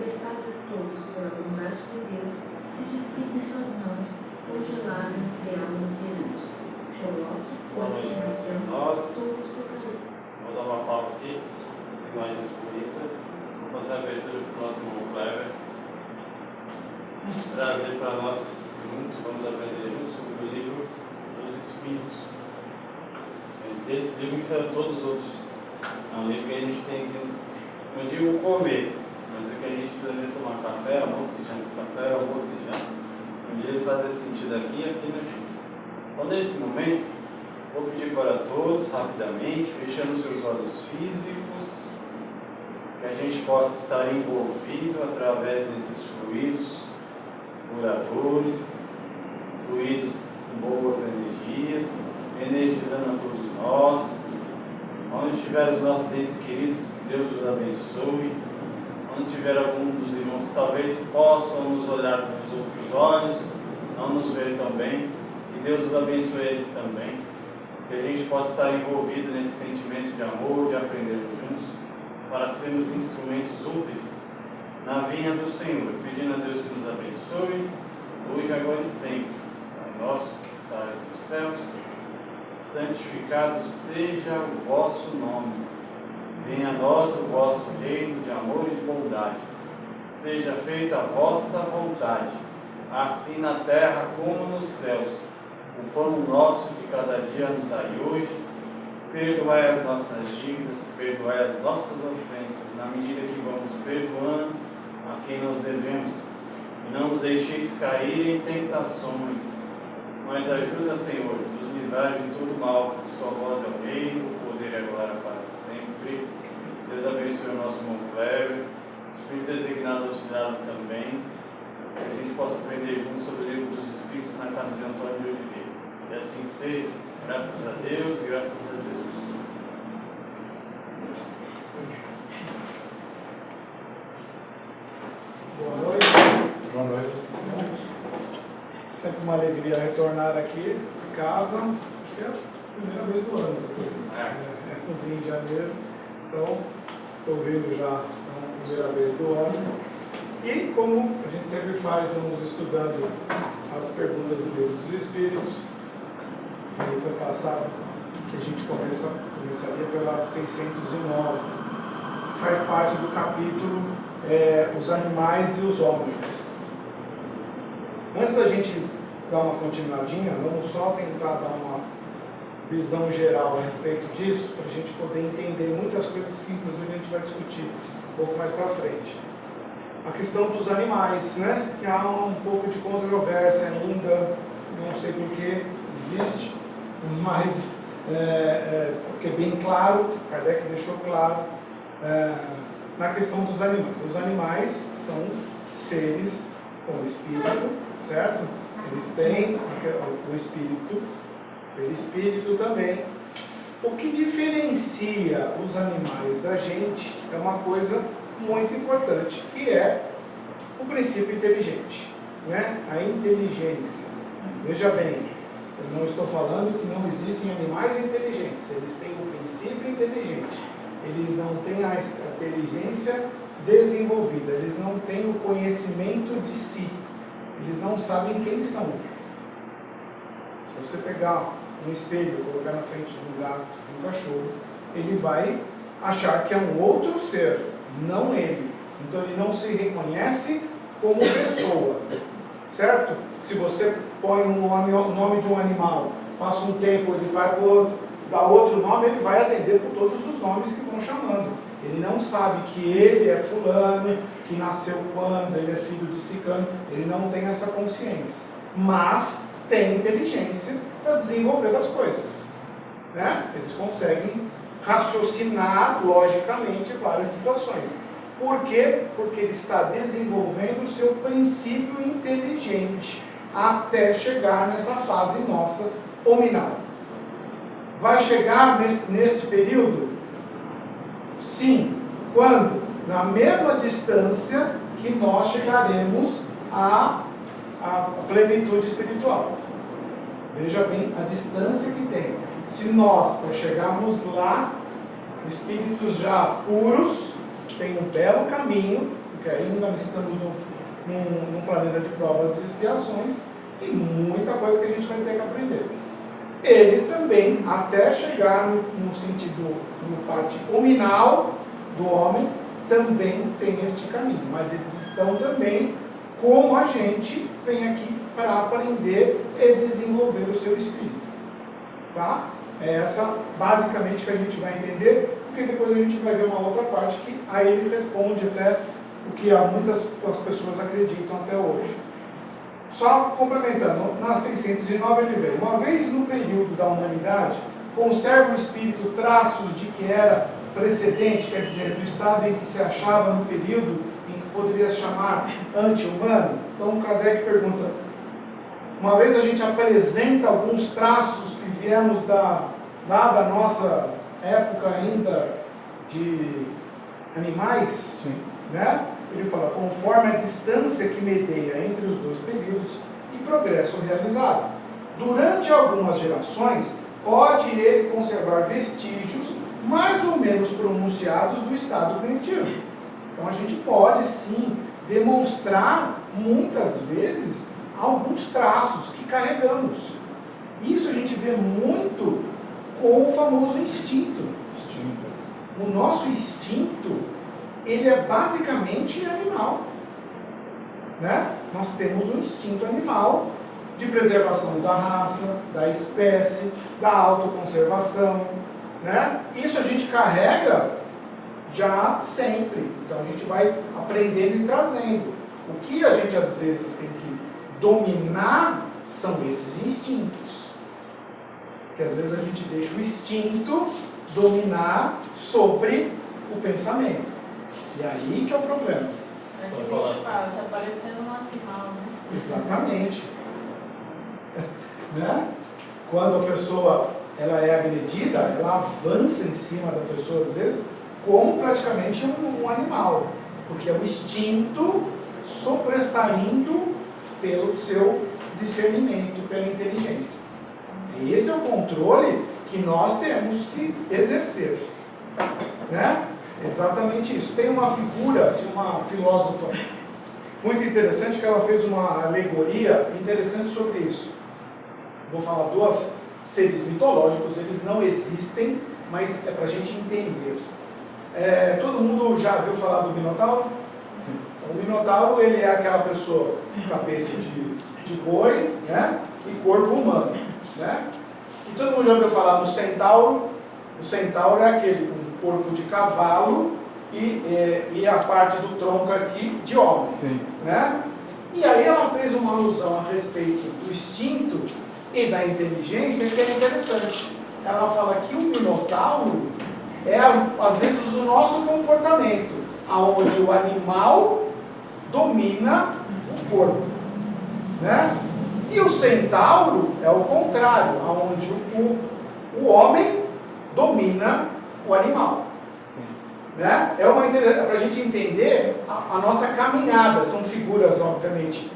emprestado a todos pela bondade de Deus, se dissipe em suas mãos, congelado no real operante. Coloque com observação todo o seu calor. Vou dar uma pausa aqui, essas imagens bonitas. Vou fazer a abertura para o nosso irmão Clever. Trazer para nós juntos, vamos aprender juntos sobre o livro dos Espíritos. Esse livro que saiu todos os outros. É um livro que a gente tem que, não digo comer, mas é que a gente precisa tomar café, almoço, janta, café, almoço e janta. Um dia ele fazer sentido aqui e aqui na vida. Então, nesse momento, vou pedir para todos, rapidamente, fechando seus olhos físicos, que a gente possa estar envolvido através desses fluidos curadores, fluidos com boas energias, energizando a todos nós. Onde estiver os nossos entes queridos, que Deus os abençoe. Onde estiver algum dos irmãos, talvez possam nos olhar com os outros olhos, não nos ver também. Que Deus os abençoe eles também. Que a gente possa estar envolvido nesse sentimento de amor, de aprendermos juntos, para sermos instrumentos úteis na vinha do Senhor, pedindo a Deus que nos abençoe, hoje, agora e sempre. Pai nosso que estás nos céus, santificado seja o vosso nome. Venha a nós o vosso reino de amor e de bondade. Seja feita a vossa vontade, assim na terra como nos céus. O pão nosso de cada dia nos dai hoje. Perdoai as nossas dívidas, perdoai as nossas ofensas, na medida que vamos perdoando a quem nós devemos. E não nos deixeis cair em tentações, mas ajuda, Senhor, nos livrar de todo mal, porque só vós é o reino, o poder e a glória para sempre. Deus abençoe o nosso irmão Cleber, o Espírito designado auxiliado também, que a gente possa aprender junto sobre o livro dos Espíritos na casa de Antônio de Oliveira. E assim seja, graças a Deus e graças a Jesus. Boa noite. Boa noite. Sempre uma alegria retornar aqui em casa. Acho que é a primeira vez do ano. Eu vim em janeiro, então estou vendo já a primeira vez do ano. E como a gente sempre faz, vamos estudando as perguntas do Livro dos Espíritos. E foi passado que a gente começaria pela 609. Faz parte do capítulo Os Animais e os Homens. Antes da gente dar uma continuadinha, vamos só tentar dar uma visão geral a respeito disso, para a gente poder entender muitas coisas que inclusive a gente vai discutir um pouco mais para frente. A questão dos animais, né? Que há um pouco de controvérsia ainda, não sei por que existe, mas porque é bem claro, Kardec deixou claro na questão dos animais. Os animais são seres com espírito, certo? Eles têm o espírito, o perispírito também. O que diferencia os animais da gente é uma coisa muito importante, que é o princípio inteligente, né? A inteligência. Veja bem, eu não estou falando que não existem animais inteligentes, eles têm o princípio inteligente, eles não têm a inteligência desenvolvida, eles não têm o conhecimento de si, eles não sabem quem são. Se você pegar um espelho e colocar na frente de um gato, de um cachorro, ele vai achar que é um outro ser, não ele. Então ele não se reconhece como pessoa, certo? Se você põe o nome de um animal, passa um tempo, ele vai para o outro, dá outro nome, ele vai atender por todos os nomes que estão chamando. Ele não sabe que ele é fulano, que nasceu quando, ele é filho de ciclano, ele não tem essa consciência. Mas tem inteligência para desenvolver as coisas, né? Eles conseguem raciocinar logicamente várias situações. Por quê? Porque ele está desenvolvendo o seu princípio inteligente até chegar nessa fase nossa hominal. Vai chegar nesse período? Sim. Quando? Na mesma distância que nós chegaremos à plenitude espiritual. Veja bem a distância que tem. Se nós, para chegarmos lá, espíritos já puros, tem um belo caminho, porque ainda nós estamos num planeta de provas e expiações, e muita coisa que a gente vai ter que aprender. Eles também, até chegar no sentido, no parte hominal do homem, também tem este caminho, mas eles estão também, como a gente vem aqui para aprender e desenvolver o seu espírito. Tá? É essa basicamente que a gente vai entender, porque depois a gente vai ver uma outra parte que aí ele responde até o que muitas das pessoas acreditam até hoje. Só complementando, na 609 ele vem: uma vez no período da humanidade, conserva o espírito traços de que era precedente, quer dizer, do estado em que se achava no período em que poderia chamar anti-humano. Então Kardec pergunta, uma vez a gente apresenta alguns traços que viemos lá da nossa época ainda de animais, sim, né? Ele fala, conforme a distância que medeia entre os dois períodos e progresso realizado. Durante algumas gerações, pode ele conservar vestígios mais ou menos pronunciados do estado primitivo. Então a gente pode sim demonstrar muitas vezes alguns traços que carregamos. Isso a gente vê muito com o famoso instinto. O nosso instinto, ele é basicamente animal, né? Nós temos um instinto animal de preservação da raça, da espécie, da autoconservação, né? Isso a gente carrega já sempre. Então a gente vai aprendendo e trazendo. O que a gente às vezes tem que dominar são esses instintos. Porque às vezes a gente deixa o instinto dominar sobre o pensamento. E aí que é o problema. É que a gente fala, está parecendo um animal, né? Exatamente. Né? Quando a pessoa ela é agredida, ela avança em cima da pessoa às vezes como praticamente um animal. Porque é o instinto sobressaindo pelo seu discernimento, pela inteligência. E esse é o controle que nós temos que exercer. Né? Exatamente isso. Tem uma figura de uma filósofa muito interessante que ela fez uma alegoria interessante sobre isso. Vou falar duas seres mitológicos, eles não existem, mas é para a gente entender. Todo mundo já viu falar do Minotauro? Então, o Minotauro ele é aquela pessoa com cabeça de boi, né? E corpo humano. Né? E todo mundo já ouviu falar no Centauro. O Centauro é aquele com corpo de cavalo e a parte do tronco aqui de homem. Sim. Né? E aí ela fez uma alusão a respeito do instinto e da inteligência que é interessante. Ela fala que o Minotauro é às vezes o nosso comportamento, aonde o animal domina o corpo. Né? E o Centauro é o contrário, onde o homem domina o animal. Né? É para a gente entender a nossa caminhada. São figuras, obviamente,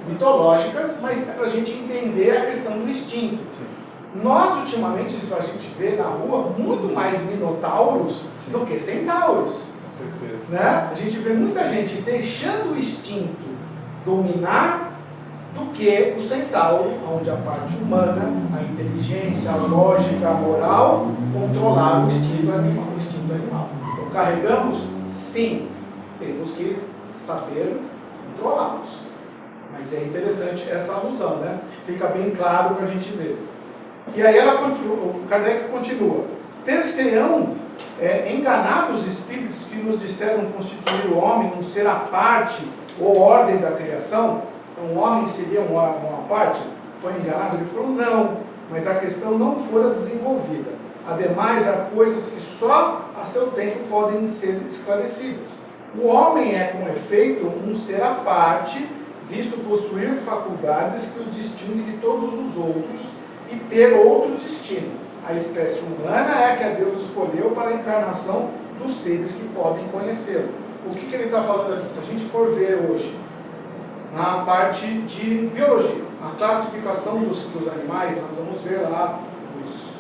mitológicas, mas é para a gente entender a questão do instinto. Sim. Nós, ultimamente, a gente vê na rua muito mais minotauros do que centauros. Com certeza. Né? A gente vê muita gente deixando o instinto dominar do que o centauro, onde a parte humana, a inteligência, a lógica, a moral, controlar o instinto animal. Então, carregamos? Sim. Temos que saber controlá-los. Mas é interessante essa alusão, né? Fica bem claro para a gente ver. E aí o Kardec continua. Ter-se-ão enganados espíritos que nos disseram constituir o homem um ser à parte ou ordem da criação. Então o homem seria uma parte? Foi enganado? Ele falou não, mas a questão não fora desenvolvida. Ademais, há coisas que só a seu tempo podem ser esclarecidas. O homem é, com efeito, um ser à parte, visto possuir faculdades que o distinguem de todos os outros e ter outro destino. A espécie humana é a que a Deus escolheu para a encarnação dos seres que podem conhecê-lo. O que ele está falando aqui? Se a gente for ver hoje, na parte de biologia, a classificação dos animais, nós vamos ver lá os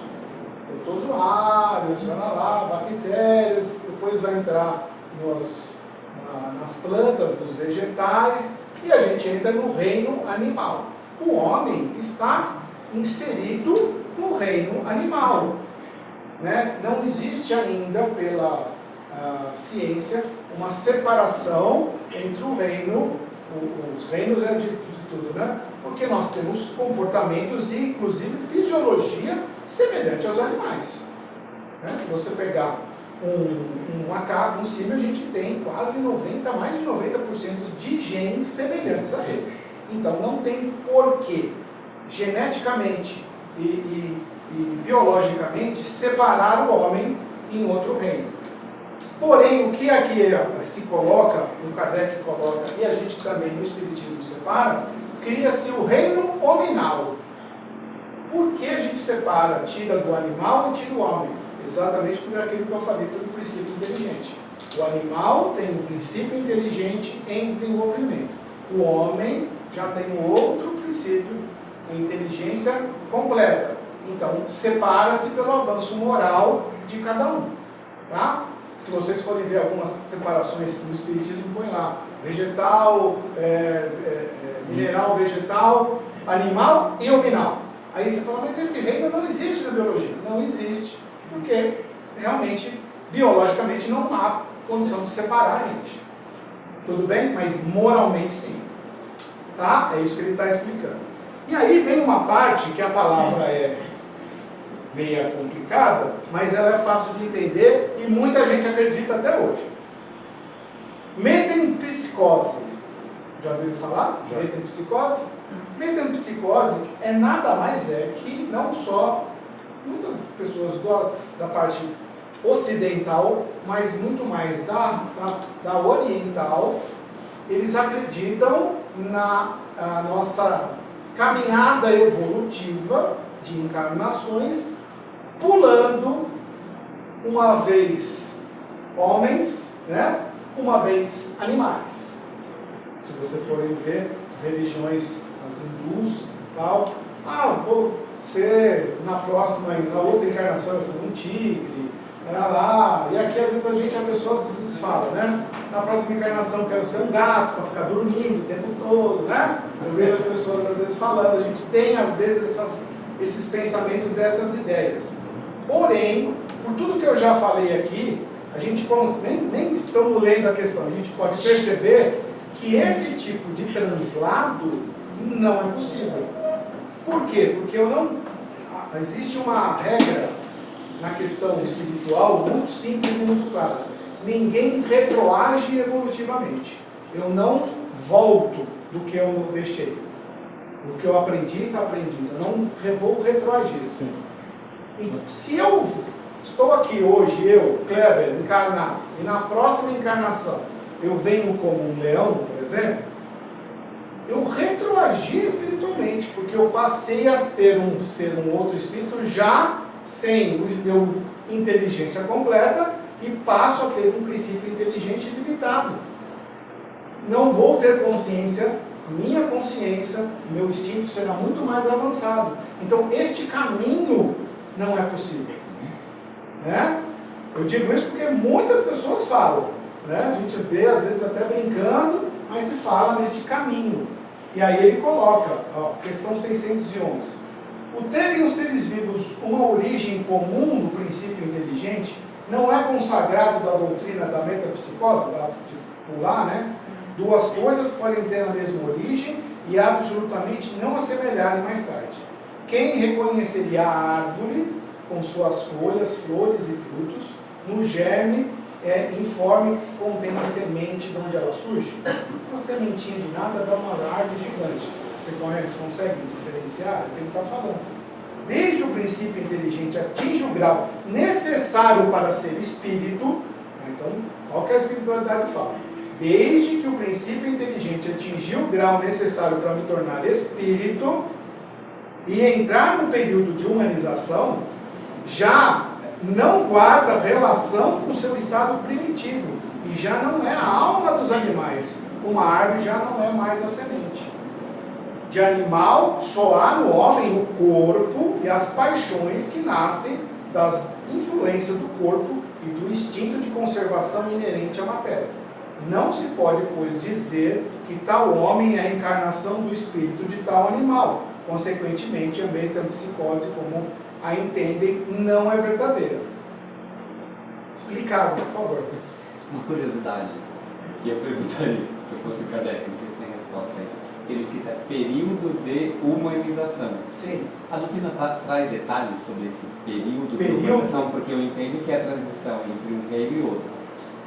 protozoários, bactérias, depois vai entrar nas plantas, nos vegetais, e a gente entra no reino animal. O homem está inserido no reino animal. Né? Não existe ainda, pela ciência, uma separação entre o reino, os reinos é de tudo, né? Porque nós temos comportamentos e, inclusive, fisiologia semelhante aos animais. Né? Se você pegar um macaco, um símio, a gente tem quase mais de 90% de genes semelhantes a eles. Então não tem porquê, geneticamente e biologicamente, separar o homem em outro reino. Porém, o que aqui se coloca, o Kardec coloca, e a gente também no Espiritismo separa, cria-se o reino hominal. Por que a gente separa, tira do animal e tira do homem? Exatamente por aquilo que eu falei, pelo princípio inteligente. O animal tem um princípio inteligente em desenvolvimento. O homem já tem um outro princípio, a inteligência completa. Então, separa-se pelo avanço moral de cada um. Tá? Se vocês forem ver algumas separações no Espiritismo, põe lá, vegetal, mineral, vegetal, animal e hominal. Aí você fala, mas esse reino não existe na biologia. Não existe, porque realmente, biologicamente, não há condição de separar a gente. Tudo bem? Mas moralmente sim. Tá? É isso que ele está explicando. E aí vem uma parte que a palavra é meia complicada, mas ela é fácil de entender e muita gente acredita até hoje. Metempsicose. Já ouviram falar? Já. Metempsicose? Metempsicose é nada mais que não só muitas pessoas da parte ocidental, mas muito mais da oriental, eles acreditam na nossa caminhada evolutiva de encarnações, pulando uma vez homens, né? Uma vez animais. Se você forem ver religiões, as hindus, tal, vou ser na outra encarnação eu fui um tigre, lá, e aqui às vezes a pessoa às vezes fala, né? Na próxima encarnação eu quero ser um gato para ficar dormindo o tempo todo, né? Eu vejo as pessoas às vezes falando, a gente tem às vezes esses pensamentos, essas ideias. Porém, por tudo que eu já falei aqui, a gente nem estamos lendo a questão, a gente pode perceber que esse tipo de translado não é possível. Por quê? Porque existe uma regra na questão espiritual muito simples e muito clara. Ninguém retroage evolutivamente. Eu não volto do que eu deixei. O que eu aprendi, está aprendido. Eu não vou retroagir. Sim. Então, se eu estou aqui hoje, Kleber, encarnado, e na próxima encarnação eu venho como um leão, por exemplo, eu retroagi espiritualmente, porque eu passei a ser um outro espírito já sem o meu inteligência completa e passo a ter um princípio inteligente limitado. Não vou ter consciência, minha consciência, meu instinto será muito mais avançado. Então, este caminho não é possível. Né? Eu digo isso porque muitas pessoas falam. Né? A gente vê, às vezes, até brincando, mas se fala neste caminho. E aí ele coloca, questão 611. O terem os seres vivos uma origem comum no princípio inteligente não é consagrado da doutrina da metapsicose, de pular, né? Duas coisas podem ter a mesma origem e absolutamente não assemelharem mais tarde. Quem reconheceria a árvore com suas folhas, flores e frutos no germe informe que se contém a semente de onde ela surge? Uma sementinha de nada dá uma árvore gigante. Você consegue diferenciar o que ele está falando? Desde o princípio inteligente atinge o grau necessário para ser espírito. Então, olha o que a espiritualidade fala. Desde que o princípio inteligente atingiu o grau necessário para me tornar espírito e entrar no período de humanização, já não guarda relação com o seu estado primitivo e já não é a alma dos animais. Uma árvore já não é mais a semente. De animal, só há no homem o corpo e as paixões que nascem das influências do corpo e do instinto de conservação inerente à matéria. Não se pode, pois, dizer que tal homem é a encarnação do espírito de tal animal. Consequentemente, a metempsicose, como a entendem, não é verdadeira. Explicado, por favor. Uma curiosidade, e eu perguntaria, se eu fosse o Kardec, não sei se tem resposta aí. Ele cita período de humanização. Sim. A doutrina traz detalhes sobre esse período de Período? humanização, porque eu entendo que é a transição entre um reino e outro.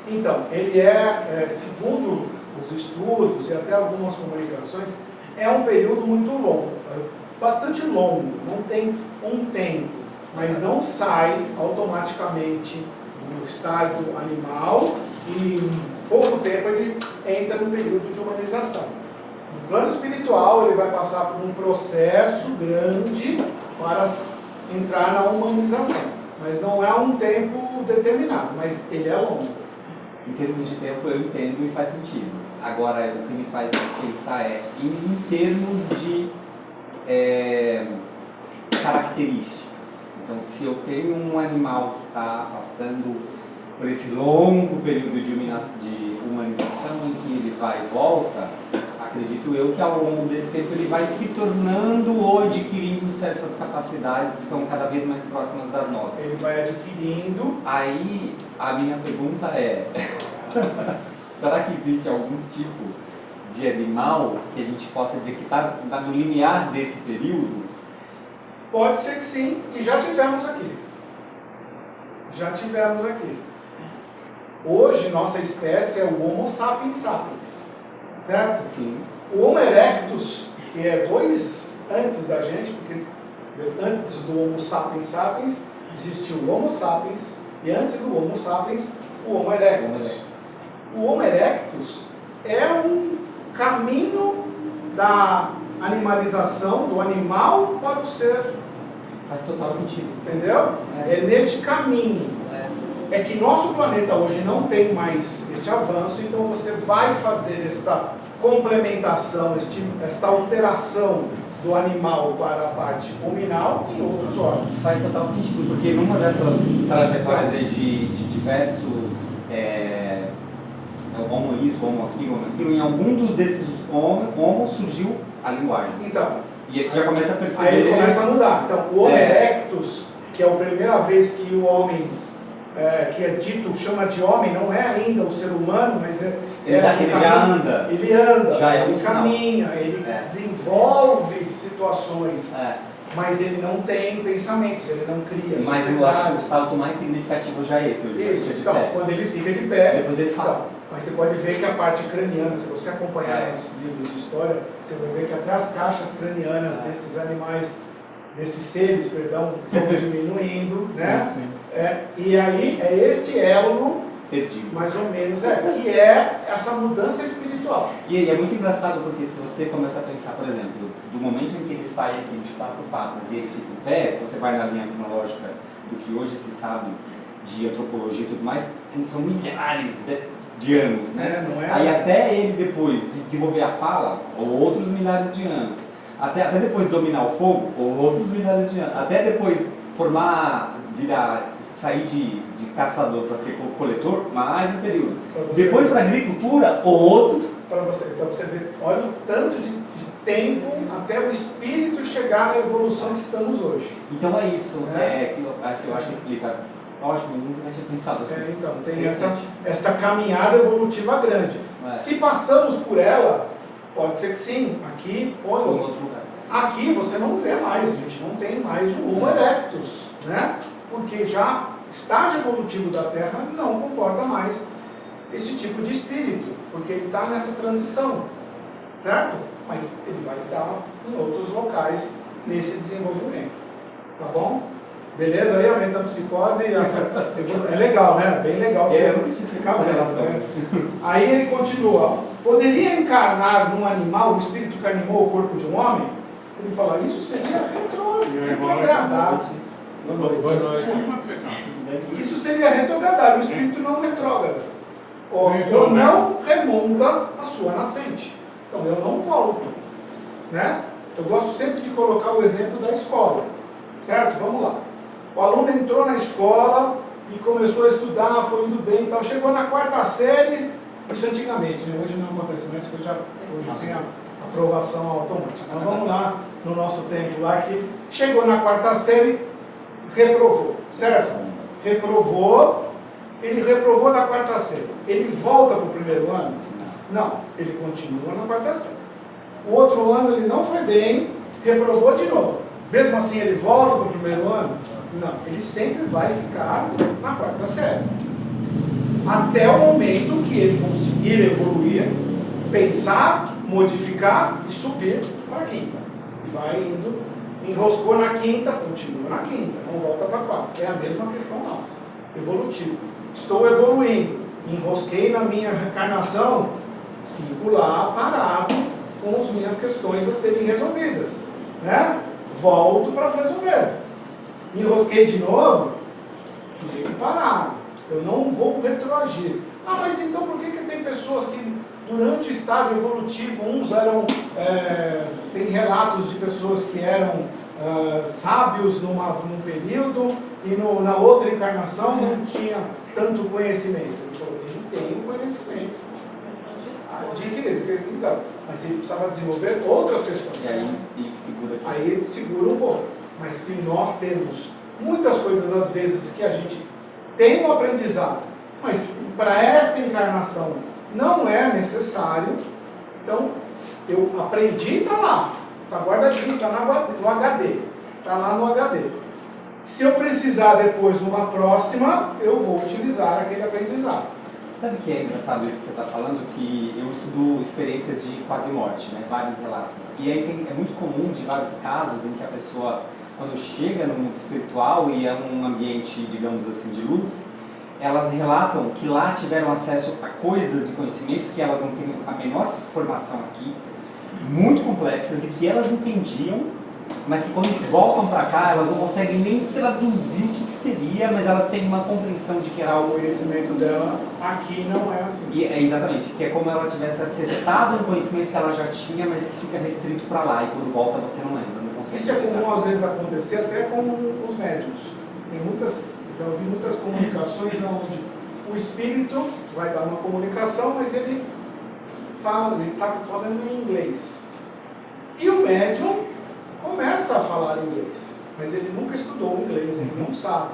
Então, ele é, segundo os estudos e até algumas comunicações, é um período muito longo, bastante longo, não tem um tempo, mas não sai automaticamente do estado animal e em pouco tempo ele entra no período de humanização. No plano espiritual, ele vai passar por um processo grande para entrar na humanização, mas não é um tempo determinado, mas ele é longo. Em termos de tempo eu entendo e faz sentido. Agora, o que me faz pensar é em termos de características. Então, se eu tenho um animal que está passando por esse longo período de humanização em que ele vai e volta, acredito eu que ao longo desse tempo ele vai se tornando ou adquirindo certas capacidades que são cada vez mais próximas das nossas. Ele vai adquirindo. Aí a minha pergunta é, será que existe algum tipo de animal que a gente possa dizer que está no limiar desse período? Pode ser que sim, e já tivemos aqui. Já tivemos aqui. Hoje, nossa espécie é o Homo sapiens sapiens, certo? Sim. O Homo erectus, que é 2 antes da gente, porque antes do Homo sapiens sapiens, existiu o Homo sapiens, e antes do Homo sapiens, o Homo erectus. O Homo erectus é um caminho da animalização do animal para o ser. Faz total sentido. Entendeu? É neste caminho. É que nosso planeta hoje não tem mais este avanço, então você vai fazer esta complementação, esta alteração do animal para a parte ruminal em outros órgãos. Faz total sentido, porque numa dessas trajetórias aí de diversos homo isso, homo aquilo, em algum desses homo surgiu a linguagem. Então, E aí você já começa a perceber... aí ele começa a mudar. Então, o Homo erectus, que é a primeira vez que o homem, que é dito, chama de homem, não é ainda o ser humano, mas ele já anda. Ele anda, já ele caminha, ele desenvolve situações, mas ele não tem pensamentos, ele não cria sociedade. Mas eu acho que o salto mais significativo já é esse. Isso, então, quando ele fica de pé, depois ele fala. Então, mas você pode ver que a parte craniana, se você acompanhar nos livros de história, você vai ver que até as caixas cranianas desses animais, desses seres, perdão, vão diminuindo, né? Sim. E aí é este elo, perdido, mais ou menos, que é essa mudança espiritual. E é muito engraçado porque se você começa a pensar, por exemplo, do momento em que ele sai aqui de 4 patas e ele fica em pé, se você vai na linha cronológica do que hoje se sabe de antropologia e tudo mais, são milhares de anos, né? Não é? Aí até ele depois desenvolver a fala, ou outros milhares de anos. Até depois dominar o fogo, ou outros milhares de anos. Até depois sair de caçador para ser coletor, mais um período. Depois para agricultura, ou outro. Então você vê, olha o tanto de tempo até o espírito chegar na evolução que estamos hoje. Então é isso, que eu acho que explica. Ótimo, nunca tinha pensado assim. Então, tem esta caminhada evolutiva grande. Se passamos por ela, pode ser que sim, aqui ou em outro lugar. Aqui você não vê mais, a gente não tem mais o Homo erectus, né? Porque já o estágio evolutivo da Terra não comporta mais esse tipo de espírito, porque ele está nessa transição, certo? Mas ele vai estar em outros locais nesse desenvolvimento, tá bom? Beleza aí, a metempsicose, é legal, né? Bem legal você ficar vendo, né? Aí ele continua, poderia encarnar num animal o espírito que animou o corpo de um homem? Ele fala, isso seria retrogradar. Isso seria retrogradar, o espírito não retrógrada. Ou não remonta a sua nascente. Então eu não volto, né? Eu gosto sempre de colocar o exemplo da escola, certo? Vamos lá. O aluno entrou na escola e começou a estudar, foi indo bem e tal. Chegou na 4ª série, Isso antigamente, né? Hoje não acontece mais, porque hoje tem a aprovação automática. Então vamos lá no nosso tempo lá que chegou na quarta série, reprovou, certo? Reprovou, ele reprovou na quarta série. Ele volta para o primeiro ano? Não, ele continua na quarta série. O outro ano ele não foi bem, reprovou de novo. Mesmo assim ele volta para o primeiro ano? Não, ele sempre vai ficar na quarta série. Até o momento que ele conseguir evoluir, pensar, modificar e subir para a quinta. E vai indo, enroscou na quinta, continua na quinta, não volta para a quarta. É a mesma questão nossa, evolutiva. Estou evoluindo, enrosquei na minha reencarnação, fico lá parado com as minhas questões a serem resolvidas, né? Volto para resolver. Me enrosquei de novo, fico parado. Eu não vou retroagir. Ah, mas então por que tem pessoas que durante o estágio evolutivo, uns eram, tem relatos de pessoas que eram sábios num período e na outra encarnação não tinha tanto conhecimento. Ele tem o conhecimento adquirido. Então, mas ele precisava desenvolver outras questões. Aí ele segura um pouco. Mas que nós temos muitas coisas, às vezes, que a gente tem um aprendizado, mas para esta encarnação não é necessário. Então, eu aprendi, está lá, está guardadinho, está no HD, está lá no HD. Se eu precisar depois, numa próxima, eu vou utilizar aquele aprendizado. Sabe o que é engraçado isso que você está falando? Que eu estudo experiências de quase morte, né? Vários relatos. E aí é muito comum de vários casos em que a pessoa, quando chega no mundo espiritual e é um ambiente, digamos assim, de luz, elas relatam que lá tiveram acesso a coisas e conhecimentos que elas não têm a menor formação aqui, muito complexas, e que elas entendiam, mas que quando voltam para cá, elas não conseguem nem traduzir o que seria, mas elas têm uma compreensão de que era algo. O conhecimento dela aqui não é assim. E exatamente, que é como ela tivesse acessado um conhecimento que ela já tinha, mas que fica restrito para lá, e quando volta você não lembra, não consegue. Isso é comum às vezes acontecer até com os médiuns. Já ouvi muitas comunicações onde o espírito vai dar uma comunicação, mas ele está falando em inglês. E o médium começa a falar inglês, mas ele nunca estudou inglês, ele não sabe.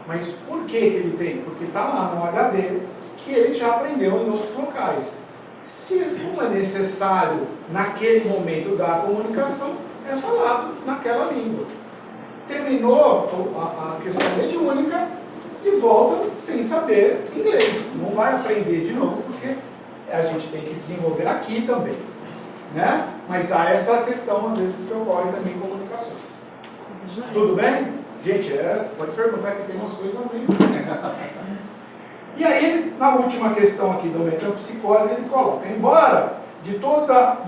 Mas por que ele tem? Porque está lá no HD que ele já aprendeu em outros locais. Se não é necessário naquele momento da comunicação, é falado naquela língua. Terminou a questão mediúnica e volta sem saber inglês. Não vai aprender de novo, porque a gente tem que desenvolver aqui também, né? Mas há essa questão, às vezes, que ocorre também em comunicações. Tudo bem? Gente, pode perguntar que tem umas coisas meio... E aí, na última questão aqui do metempsicose, ele coloca: embora de toda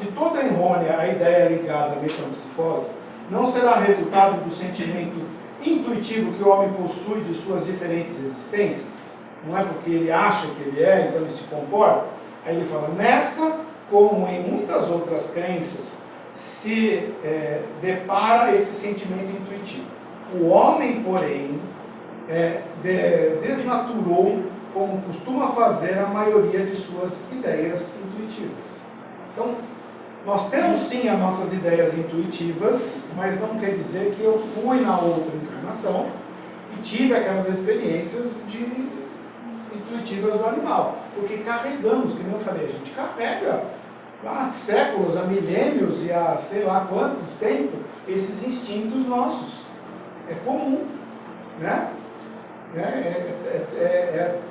errônea a ideia ligada à metempsicose não será resultado do sentimento intuitivo que o homem possui de suas diferentes existências, não é porque ele acha que ele é, então ele se comporta. Aí ele fala: nessa, como em muitas outras crenças, se depara esse sentimento intuitivo. O homem, porém, desnaturou, como costuma fazer a maioria de suas ideias intuitivas. Então, nós temos sim as nossas ideias intuitivas, mas não quer dizer que eu fui na outra encarnação e tive aquelas experiências intuitivas do animal. Porque carregamos, que nem eu falei, a gente carrega há séculos, há milênios e há sei lá quantos tempos esses instintos nossos. É comum, né?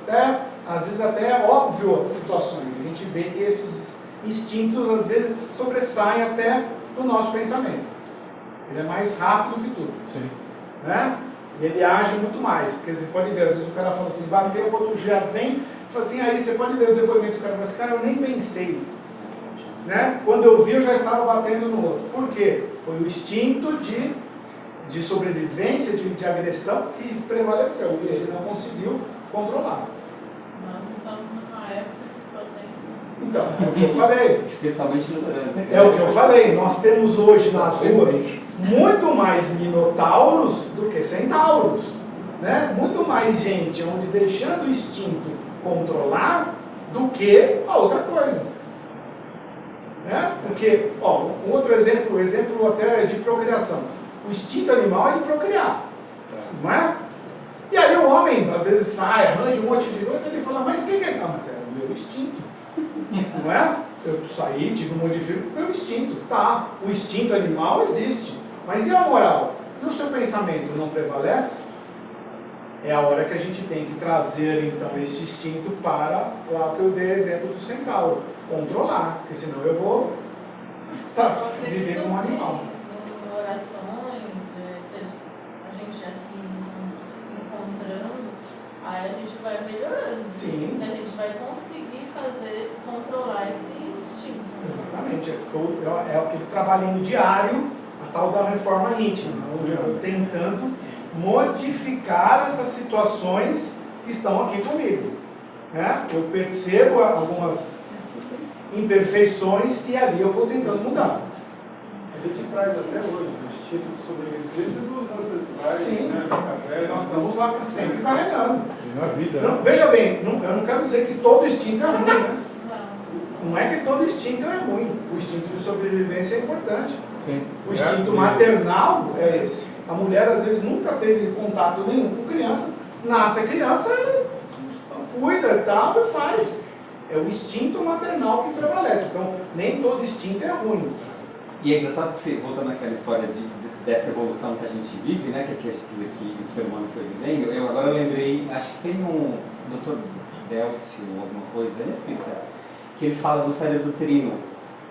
Até, às vezes até óbvio as situações. A gente vê que esses instintos às vezes sobressaem até do nosso pensamento. Ele é mais rápido que tudo. Sim. Né? E ele age muito mais. Porque você pode ver, às vezes o cara fala assim, bateu, o outro já vem, e fala assim, aí você pode ver o depoimento do cara, mas cara, eu nem pensei. Né? Quando eu vi, eu já estava batendo no outro. Por quê? Foi o instinto de sobrevivência, de agressão que prevaleceu. E ele não conseguiu controlar. Nós estamos numa época que só tem... Então, é o que eu falei. Especialmente no trânsito. É o que eu falei. Nós temos hoje nas ruas muito mais minotauros do que centauros. Né? Muito mais gente onde deixando o instinto controlar do que a outra coisa. Né? Porque, ó, um outro exemplo até de procriação. O instinto animal é de procriar, não é? E aí o homem, às vezes, sai, arranja um monte de coisa, ele fala, mas o que é? Ah, mas é o meu instinto, não é? Eu saí, tive um monte de filho porque é o instinto. Tá, o instinto animal existe, mas e a moral? E o seu pensamento não prevalece? É a hora que a gente tem que trazer, então, esse instinto para, lá que eu dei exemplo do centauro, controlar, porque senão eu vou viver como um animal. Em orações, a gente aqui se encontrando, aí a gente vai melhorando. Sim. A gente vai conseguir controlar esse instinto. Exatamente. É aquele trabalhinho diário, a tal da reforma íntima, onde eu estou tentando modificar essas situações que estão aqui comigo. Né? Eu percebo algumas imperfeições e ali eu vou tentando mudar. A gente traz até hoje o instinto de sobrevivência dos ancestrais. Sim, né? Nós estamos lá sempre carregando. Na vida. Não, veja bem, eu não quero dizer que todo instinto é ruim, né? Não é que todo instinto é ruim. O instinto de sobrevivência é importante. Sim. O instinto maternal é esse. A mulher às vezes nunca teve contato nenhum com criança. Nasce a criança, ela cuida e tal e faz. É o instinto maternal que prevalece. Então, nem todo instinto é ruim. E é engraçado que você, voltando àquela história dessa evolução que a gente vive, né, que o ser humano foi vivendo, agora eu lembrei, acho que tem um Dr. Delcio, alguma coisa, ele explica, que ele fala do cérebro trino,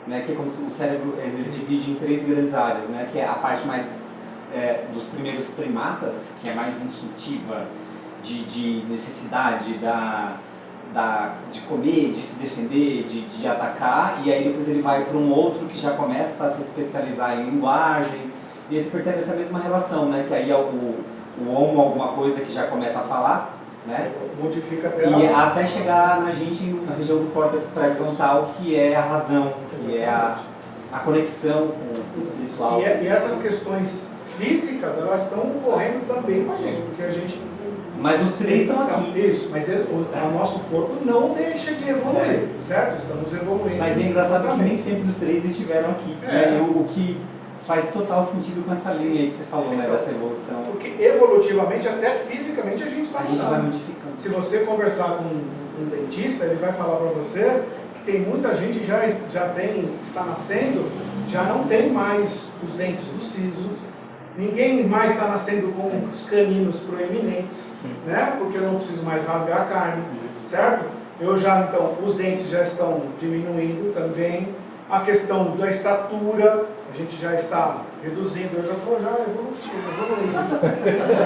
né, que é como se o cérebro ele divide em 3 grandes áreas, né, que é a parte mais dos primeiros primatas, que é mais instintiva, de necessidade de comer, de se defender, de atacar, e aí depois ele vai para um outro que já começa a se especializar em linguagem, e aí você percebe essa mesma relação, né, que aí é o homo alguma coisa que já começa a falar, né, modifica até e até chegar na gente na região do córtex pré-frontal, que é a razão, que é a conexão com o espiritual. E essas questões físicas, elas estão ocorrendo também com a gente, porque a gente... Mas os 3 estão aqui. Isso, mas o nosso corpo não deixa de evoluir, certo? Estamos evoluindo. Mas é engraçado que nem sempre os 3 estiveram aqui. Né? O que faz total sentido com essa linha aí que você falou, né, dessa evolução. Porque evolutivamente, até fisicamente, a gente está mudando. A gente vai modificando. Se você conversar com um dentista, ele vai falar para você que tem muita gente que está nascendo, já não tem mais os dentes do siso. Ninguém mais está nascendo com os caninos proeminentes, né? Porque eu não preciso mais rasgar a carne, certo? Então, os dentes já estão diminuindo também. A questão da estatura, a gente já está reduzindo. Eu já estou evoluindo.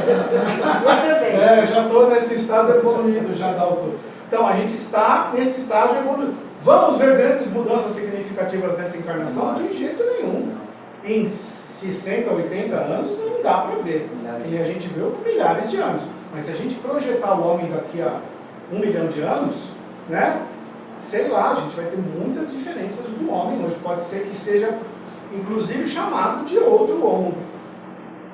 Eu também. Eu já estou nesse estado evoluído já da altura. Então, a gente está nesse estágio evoluído. Vamos ver grandes mudanças significativas nessa encarnação? De jeito nenhum. Em 60, 80 anos não dá para ver. E a gente viu com milhares de anos. Mas se a gente projetar o homem daqui a 1 milhão de anos, né? Sei lá, a gente vai ter muitas diferenças do homem hoje. Pode ser que seja, inclusive, chamado de outro homo.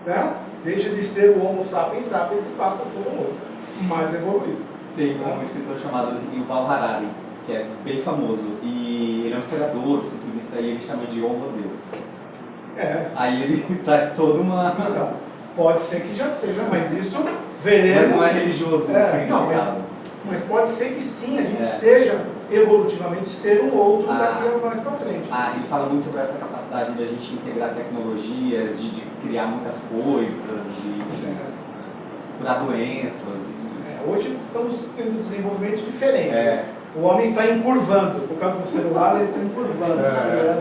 Né? Deixa de ser o homo sapiens sapiens e passa a ser um outro, mais evoluído. Tem um escritor chamado Yuval Harari, que é bem famoso. E ele é um historiador, futurista, e ele chama de Homo Deus. Aí ele traz toda uma... Então, pode ser que já seja, mas isso veremos... Mas não é religioso, mas pode ser que sim, a gente seja evolutivamente ser um outro daqui a mais para frente. Ele fala muito sobre essa capacidade de a gente integrar tecnologias, de criar muitas coisas, de curar doenças. Hoje estamos tendo um desenvolvimento diferente. O homem está encurvando, por causa do celular ele está encurvando,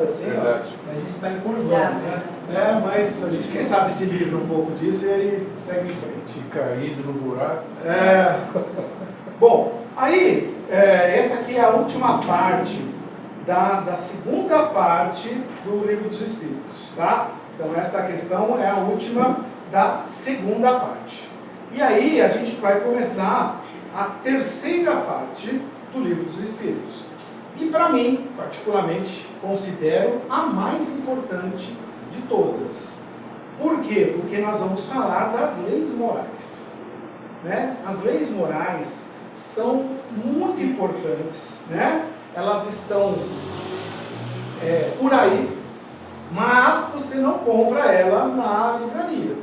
assim, ó, a gente está encurvando, né? Mas a gente, quem sabe, se livra um pouco disso e aí segue em frente. Caído no buraco. Bom, aí, essa aqui é a última parte da segunda parte do Livro dos Espíritos, tá? Então esta questão é a última da segunda parte. E aí a gente vai começar a terceira parte do Livro dos Espíritos. E para mim, particularmente, considero a mais importante de todas. Por quê? Porque nós vamos falar das leis morais. Né? As leis morais são muito importantes, né? Elas estão por aí, mas você não compra ela na livraria,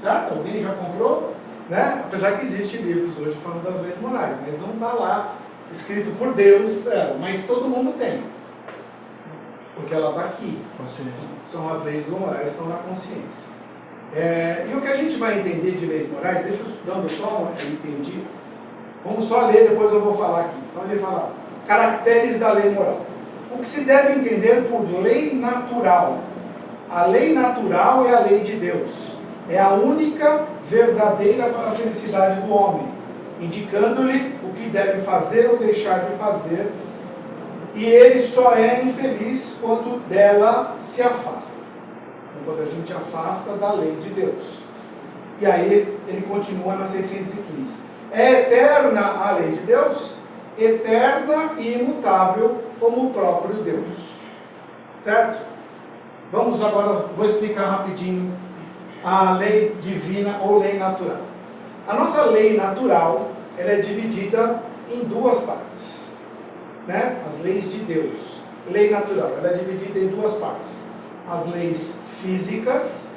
certo? Alguém já comprou? Né? Apesar que existem livros hoje falando das leis morais, mas não está lá escrito por Deus, mas todo mundo tem, porque ela está aqui. São as leis morais que estão na consciência. E o que a gente vai entender de leis morais, deixa eu dando só, eu entendi. Vamos só ler, depois eu vou falar aqui. Então ele fala, caracteres da lei moral. O que se deve entender por lei natural? A lei natural é a lei de Deus. É a única verdadeira para a felicidade do homem, indicando-lhe o que deve fazer ou deixar de fazer, e ele só é infeliz quando dela se afasta. Quando a gente afasta da lei de Deus. E aí ele continua na 615. É eterna a lei de Deus, eterna e imutável como o próprio Deus. Certo? Vamos agora, vou explicar rapidinho a lei divina ou lei natural. A nossa lei natural, ela é dividida em duas partes, né? As leis de Deus. Lei natural, ela é dividida em duas partes. As leis físicas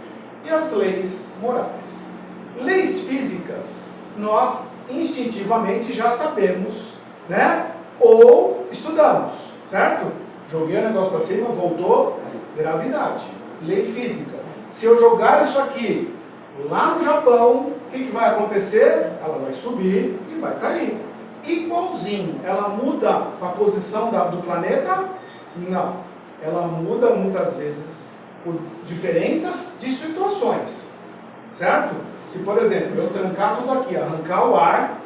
e as leis morais. Leis físicas, nós instintivamente já sabemos, né? Ou estudamos, certo? Joguei o negócio para cima, voltou, gravidade. Lei física. Se eu jogar isso aqui lá no Japão, o que vai acontecer? Ela vai subir e vai cair. Igualzinho. Ela muda a posição do planeta? Não. Ela muda muitas vezes por diferenças de situações. Certo? Se, por exemplo, eu trancar tudo aqui, arrancar o ar,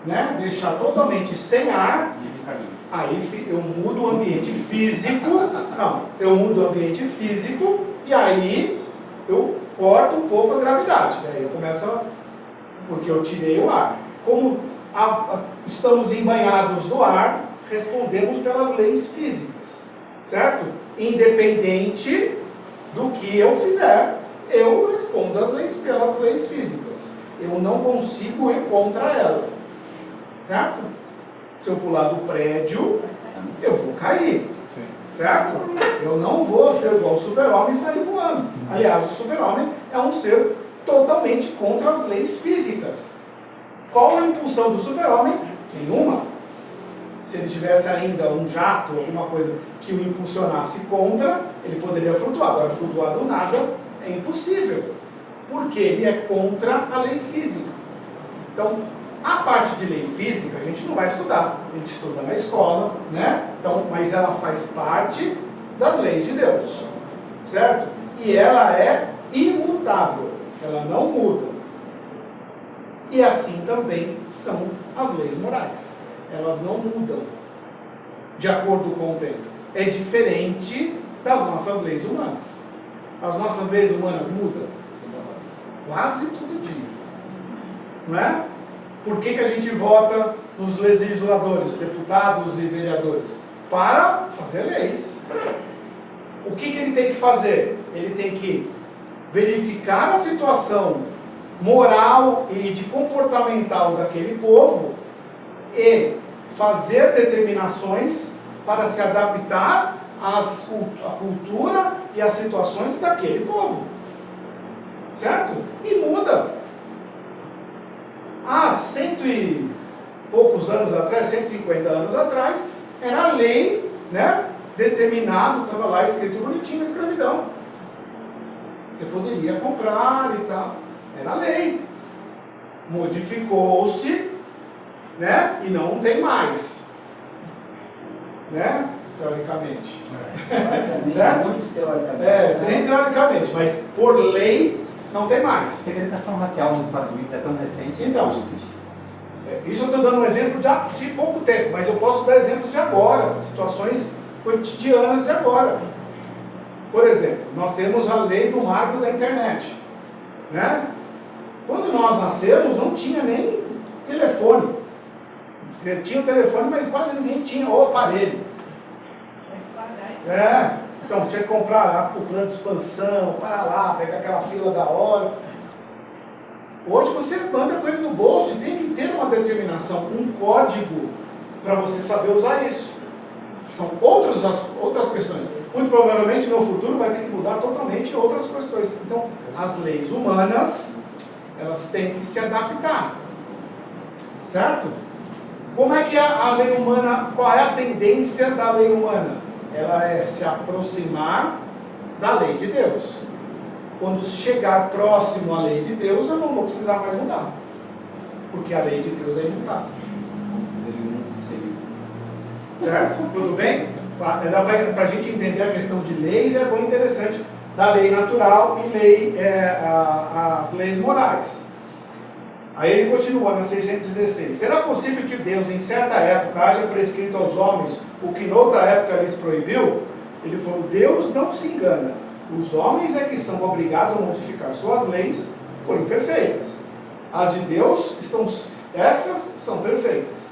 né? Deixar totalmente sem ar, aí eu mudo o ambiente físico. Não, eu mudo o ambiente físico e aí eu corto um pouco a gravidade. Aí eu começo porque eu tirei o ar. Como estamos embanhados do ar, respondemos pelas leis físicas, certo? Independente do que eu fizer, eu respondo pelas leis físicas. Eu não consigo ir contra ela, certo? Se eu pular do prédio, eu vou cair, certo? Eu não vou ser igual o super-homem e sair voando. Aliás, o super-homem é um ser totalmente contra as leis físicas. Qual a impulsão do super-homem? Nenhuma. Se ele tivesse ainda um jato, alguma coisa que o impulsionasse contra, ele poderia flutuar. Agora, flutuar do nada é impossível, porque ele é contra a lei física. Então, a parte de lei física a gente não vai estudar, a gente estuda na escola, né? Então, mas ela faz parte das leis de Deus, certo? E ela é imutável, ela não muda. E assim também são as leis morais. Elas não mudam de acordo com o tempo. É diferente das nossas leis humanas. As nossas leis humanas mudam quase todo dia. Não é? Por que a gente vota nos legisladores, deputados e vereadores? Para fazer leis. O que ele tem que fazer? Ele tem que verificar a situação moral e de comportamental daquele povo e fazer determinações para se adaptar à cultura e às situações daquele povo. Certo? E muda. Há 100 e poucos anos atrás, 150 anos atrás, era lei, né? Determinado, estava lá escrito bonitinho, a escravidão. Você poderia comprar e tal. Era lei. Modificou-se, né? E não tem mais. Né? Teoricamente. Certo? Muito teoricamente. Bem teoricamente, mas por lei não tem mais. A segregação racial nos Estados Unidos é tão recente. Então, isso eu estou dando um exemplo de pouco tempo, mas eu posso dar exemplos de agora, situações cotidianas de agora. Por exemplo, nós temos a lei do marco da internet, né? Quando nós nascemos não tinha nem telefone. Tinha o telefone, mas quase ninguém tinha o aparelho. Então tinha que comprar lá o plano de expansão, para lá, pegar aquela fila da hora. Hoje você anda com ele no bolso e tem que ter uma determinação, um código para você saber usar isso. São outras questões. Muito provavelmente no futuro vai ter que mudar totalmente outras questões. Então, as leis humanas, elas têm que se adaptar. Certo? Como é que é a lei humana, qual é a tendência da lei humana? Ela é se aproximar da lei de Deus. Quando chegar próximo à lei de Deus, eu não vou precisar mais mudar. Porque a lei de Deus é imutável. Certo? Tudo bem? Para a gente entender a questão de leis, é bom e interessante da lei natural e as leis morais. Aí ele continua na 616. Será possível que Deus, em certa época, haja prescrito aos homens o que noutra época lhes proibiu? Ele falou, Deus não se engana. Os homens é que são obrigados a modificar suas leis por imperfeitas. As de Deus, essas são perfeitas.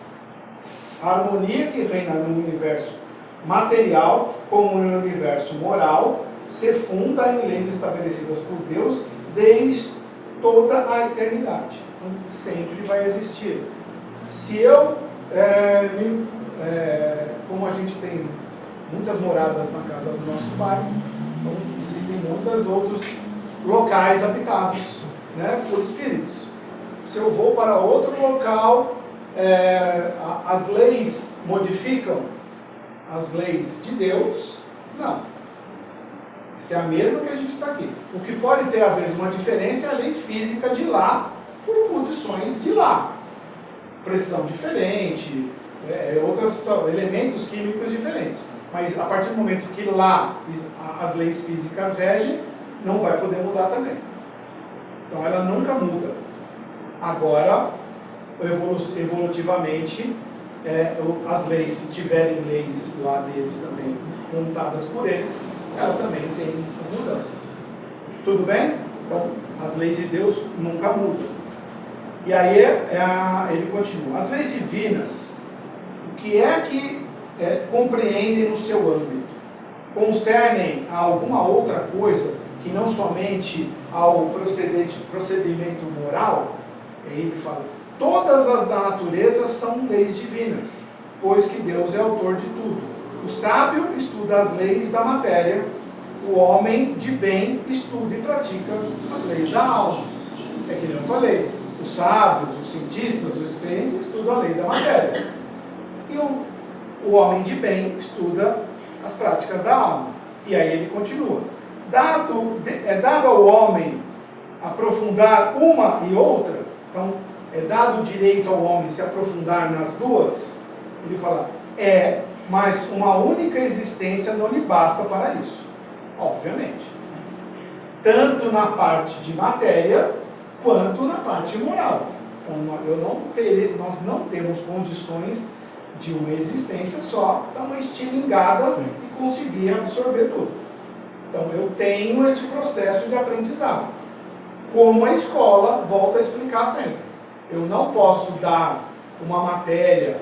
A harmonia que reina no universo material, como no universo moral, se funda em leis estabelecidas por Deus desde toda a eternidade. Então, sempre vai existir. Se eu, como a gente tem muitas moradas na casa do nosso pai, então existem muitos outros locais habitados, né, por espíritos. Se eu vou para outro local, as leis modificam as leis de Deus? Não. Isso é a mesma que a gente está aqui. O que pode ter, às vezes, uma diferença é a lei física de lá, por condições de lá. Pressão diferente, outros elementos químicos diferentes. Mas a partir do momento que lá as leis físicas regem, não vai poder mudar também. Então ela nunca muda. Agora, evolutivamente, as leis, se tiverem leis lá deles também, montadas por eles, ela também tem as mudanças. Tudo bem? Então, as leis de Deus nunca mudam. E aí ele continua. As leis divinas, o que é que compreendem no seu âmbito? Concernem a alguma outra coisa que não somente ao procedimento moral? Aí ele fala, todas as da natureza são leis divinas, pois que Deus é autor de tudo. O sábio estuda as leis da matéria, o homem de bem estuda e pratica as leis da alma. É que nem eu falei, os sábios, os cientistas, os experientes estudam a lei da matéria. E o homem de bem estuda as práticas da alma. E aí ele continua. É dado ao homem aprofundar uma e outra, então é dado o direito ao homem se aprofundar nas duas. Ele fala, mas uma única existência não lhe basta para isso. Obviamente. Tanto na parte de matéria, quanto na parte moral. Então, nós não temos condições de uma existência só, dar uma estilingada e conseguir absorver tudo. Então, eu tenho este processo de aprendizado. Como a escola volta a explicar sempre. Eu não posso dar uma matéria,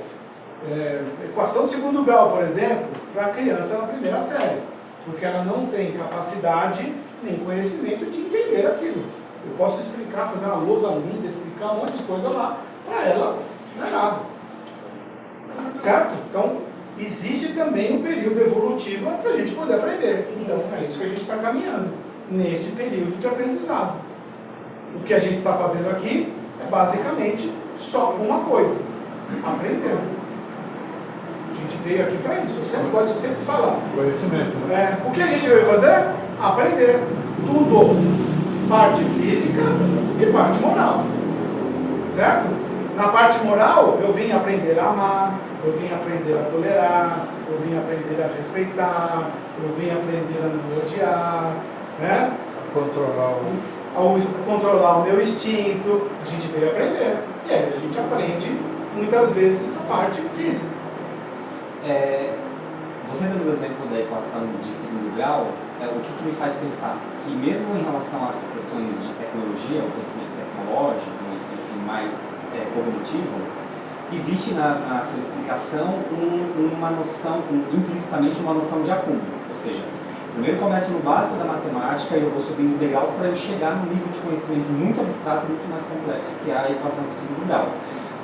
equação de segundo grau, por exemplo, para a criança na primeira série, porque ela não tem capacidade nem conhecimento de entender aquilo. Eu posso explicar, fazer uma lousa linda, explicar um monte de coisa lá, para ela não é nada. Certo? Então, existe também um período evolutivo para a gente poder aprender. Então, é isso que a gente está caminhando, neste período de aprendizado. O que a gente está fazendo aqui é basicamente só uma coisa, aprender. A gente veio aqui para isso, eu sempre gosto de sempre falar. Conhecimento. O que a gente veio fazer? Aprender. Tudo. Parte física e parte moral. Certo? Na parte moral, eu vim aprender a amar, eu vim aprender a tolerar, eu vim aprender a respeitar, eu vim aprender a não odiar, né? Controlar o meu instinto. A gente veio aprender. E aí a gente aprende, muitas vezes, a parte física. Você dando o exemplo da equação de segundo grau, o que me faz pensar que mesmo em relação às questões de tecnologia, o conhecimento tecnológico, enfim, mais cognitivo, existe na sua explicação uma noção, implicitamente uma noção de acúmulo. Ou seja, Primeiro eu começo no básico da matemática e eu vou subindo degraus para eu chegar num nível de conhecimento muito abstrato, muito mais complexo, que é a equação do segundo grau.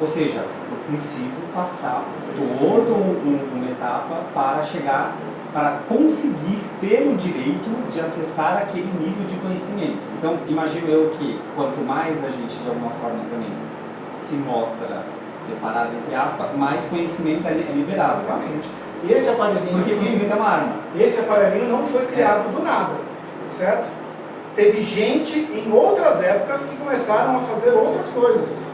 Ou seja, eu preciso passar por toda uma etapa para chegar, para conseguir ter o direito de acessar aquele nível de conhecimento. Então, imagino eu que quanto mais a gente, de alguma forma também, se mostra preparado, entre aspas, mais conhecimento é liberado. Exatamente. E esse aparelhinho... Porque conhecimento é uma arma. Esse aparelhinho não foi criado do nada, certo? Teve gente em outras épocas que começaram a fazer outras coisas,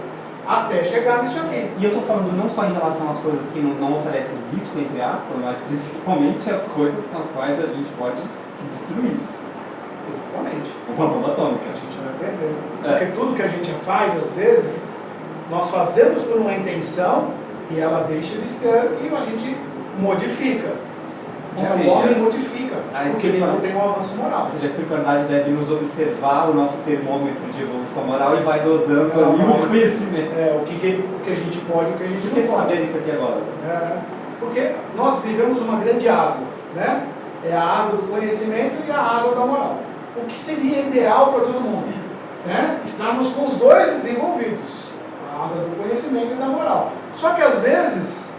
até chegar nisso aqui. E eu estou falando não só em relação às coisas que não oferecem risco, entre aspas, mas principalmente as coisas com as quais a gente pode se destruir. Exatamente. Uma bomba atômica. A gente vai aprendendo. Porque tudo que a gente faz, às vezes, nós fazemos por uma intenção e ela deixa de ser e a gente modifica. Ou seja, o homem modifica, porque ele não tem um avanço moral. Ou seja, a espiritualidade deve nos observar o nosso termômetro de evolução moral e vai dosando ali o conhecimento. O que a gente pode e o que a gente Você não pode. saber isso aqui agora. Porque nós vivemos uma grande asa, né? É a asa do conhecimento e a asa da moral. O que seria ideal para todo mundo? Né? Estarmos com os dois desenvolvidos, a asa do conhecimento e da moral. Só que às vezes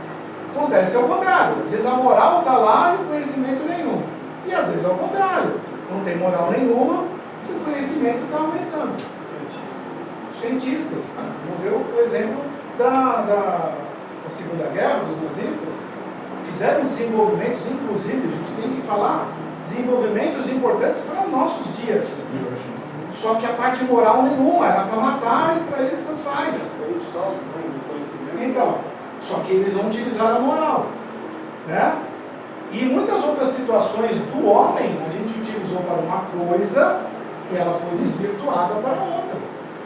acontece ao contrário. Às vezes a moral está lá e o conhecimento nenhum. E às vezes ao contrário. Não tem moral nenhuma e o conhecimento está aumentando. Cientistas. Vamos ver o exemplo da Segunda Guerra, dos nazistas. Fizeram desenvolvimentos, inclusive, a gente tem que falar, desenvolvimentos importantes para os nossos dias. Só que a parte moral nenhuma, era para matar e para eles tanto faz. Então, só que eles vão utilizar a moral, né? E muitas outras situações do homem a gente utilizou para uma coisa e ela foi desvirtuada para outra.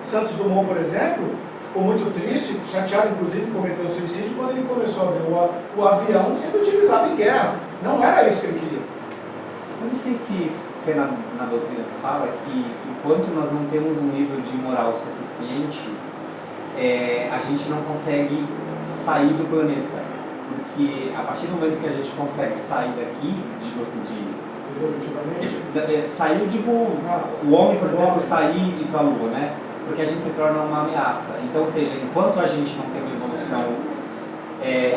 Santos Dumont, por exemplo, ficou muito triste, chateado, inclusive, cometeu suicídio quando ele começou a ver o avião sendo utilizado em guerra. Não era isso que ele queria. Eu não sei se na doutrina fala que enquanto nós não temos um nível de moral suficiente, a gente não consegue sair do planeta. Porque a partir do momento que a gente consegue sair daqui, digo assim, sair, eu digo, o homem, por exemplo, sair e ir para a Lua, né? Porque a gente se torna uma ameaça. Então, ou seja, enquanto a gente não tem uma evolução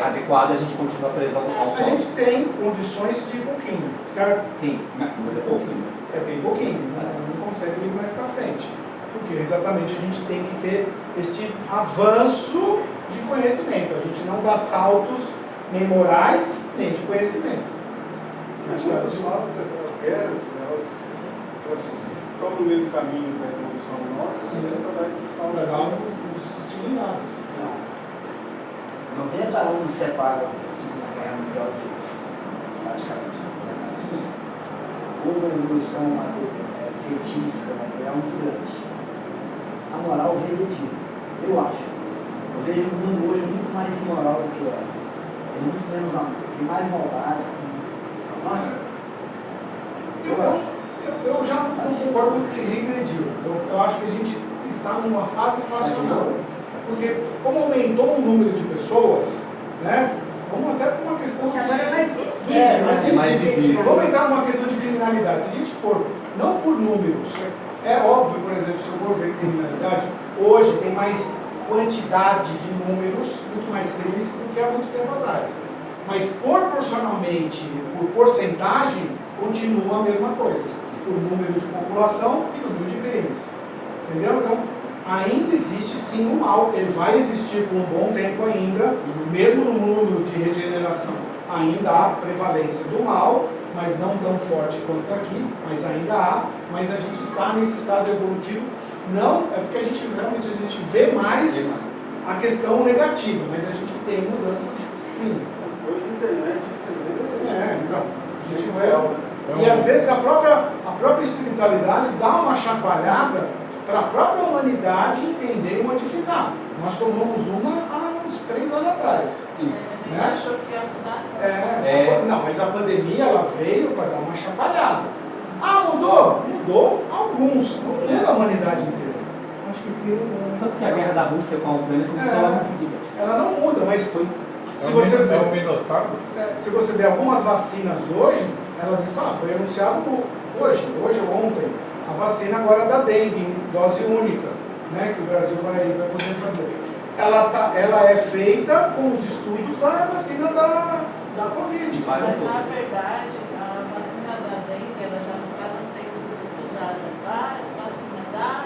adequada, a gente continua preso ao A Sol. gente tem condições de ir pouquinho, certo? Sim, mas é pouquinho. É bem pouquinho, não consegue ir mais para frente. Porque exatamente a gente tem que ter este avanço de conhecimento. A gente não dá saltos nem morais, nem de conhecimento. As falam das guerras, elas estão no meio do caminho da evolução nossa, para dar esse salto. Para dar os estimulados. 90 anos separam a Segunda Guerra Mundial de praticamente. Houve uma evolução científica, material muito grande. A moral regrediu, eu acho. Eu vejo o mundo hoje muito mais imoral do que era. É muito menos amor, tem mais maldade. Nossa, eu já não concordo com que regrediu. Eu acho que a gente está numa fase estacionária. Porque como aumentou o número de pessoas, né? Vamos até para uma questão Que agora é mais visível. mais visível. Vamos entrar numa questão de criminalidade. Se a gente for, não por números, é óbvio, por exemplo, se eu for ver criminalidade, hoje tem mais quantidade de números, muito mais crimes do que há muito tempo atrás. Mas proporcionalmente, por porcentagem, continua a mesma coisa. O número de população e o número de crimes. Entendeu? Então, ainda existe sim o mal. Ele vai existir por um bom tempo ainda, mesmo no mundo de regeneração. Ainda há prevalência do mal, mas não tão forte quanto aqui, mas ainda há. Mas a gente está nesse estado evolutivo. Não, é porque a gente realmente vê mais a questão negativa, mas a gente tem mudanças sim. Hoje a internet também. Então, a gente vê. E às vezes a própria espiritualidade dá uma chacoalhada para a própria humanidade entender e modificar. Nós tomamos uma há uns 3 anos atrás. Você achou que ia mudar? Não, mas a pandemia ela veio para dar uma chacoalhada. Mudou? Mudou alguns. Não muda a humanidade inteira. Acho que tanto que a guerra da Rússia com a Ucrânia começou logo em seguida. Ela não muda, mas se você vê algumas vacinas hoje, elas estão, foi anunciado hoje ou ontem, a vacina agora da dengue, em dose única, né, que o Brasil vai poder fazer. Ela é feita com os estudos da vacina da Covid. Mas na verdade, a vacina da dengue ela já estava sendo estudada. A vacina da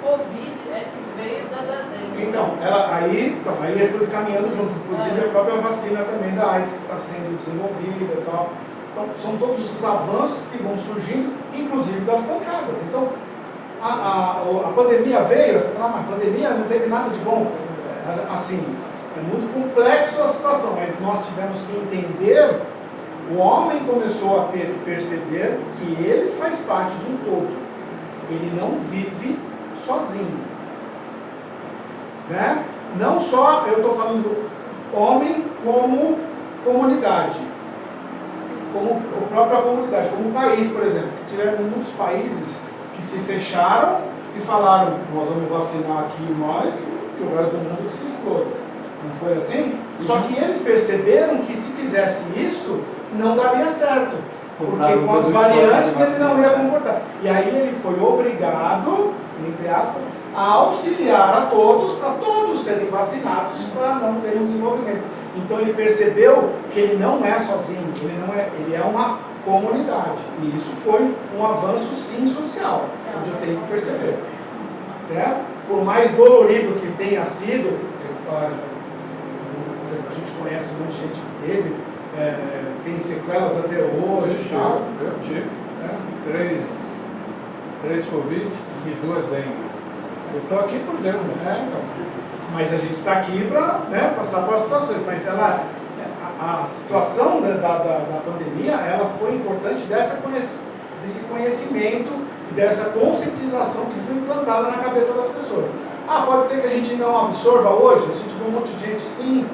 Covid é que veio da dengue. Então, aí foi caminhando junto, inclusive a própria vacina também da AIDS que está sendo desenvolvida e tal. Então, são todos os avanços que vão surgindo, inclusive das pancadas. Então, a pandemia veio, você fala, mas a pandemia não teve nada de bom. Assim, é muito complexo a situação, mas nós tivemos que entender, o homem começou a ter que perceber que ele faz parte de um todo. Ele não vive sozinho. Né? Não só, eu estou falando homem como comunidade, como a própria comunidade, como o país, por exemplo. Tiveram muitos países que se fecharam e falaram, nós vamos vacinar aqui nós e o resto do mundo que se exploda. Não foi assim? Só que eles perceberam que se fizesse isso, não daria certo. Porque com as variantes ele não ia comportar. E aí ele foi obrigado, entre aspas, a auxiliar a todos, para todos serem vacinados, para não ter um desenvolvimento. Então ele percebeu que ele não é sozinho, ele é uma comunidade. E isso foi um avanço sim social, onde eu tenho que perceber. Certo? Por mais dolorido que tenha sido, a gente conhece um monte de gente que teve, tem sequelas até hoje e tal. Eu tive. Três Covid e 2 dengue. Eu estou aqui por Deus. Então. Mas a gente está aqui para, né, passar por situações. Mas a situação da pandemia, ela foi importante desse conhecimento, dessa conscientização que foi implantada na cabeça das pessoas. Pode ser que a gente não absorva hoje, a gente vê um monte de gente sim,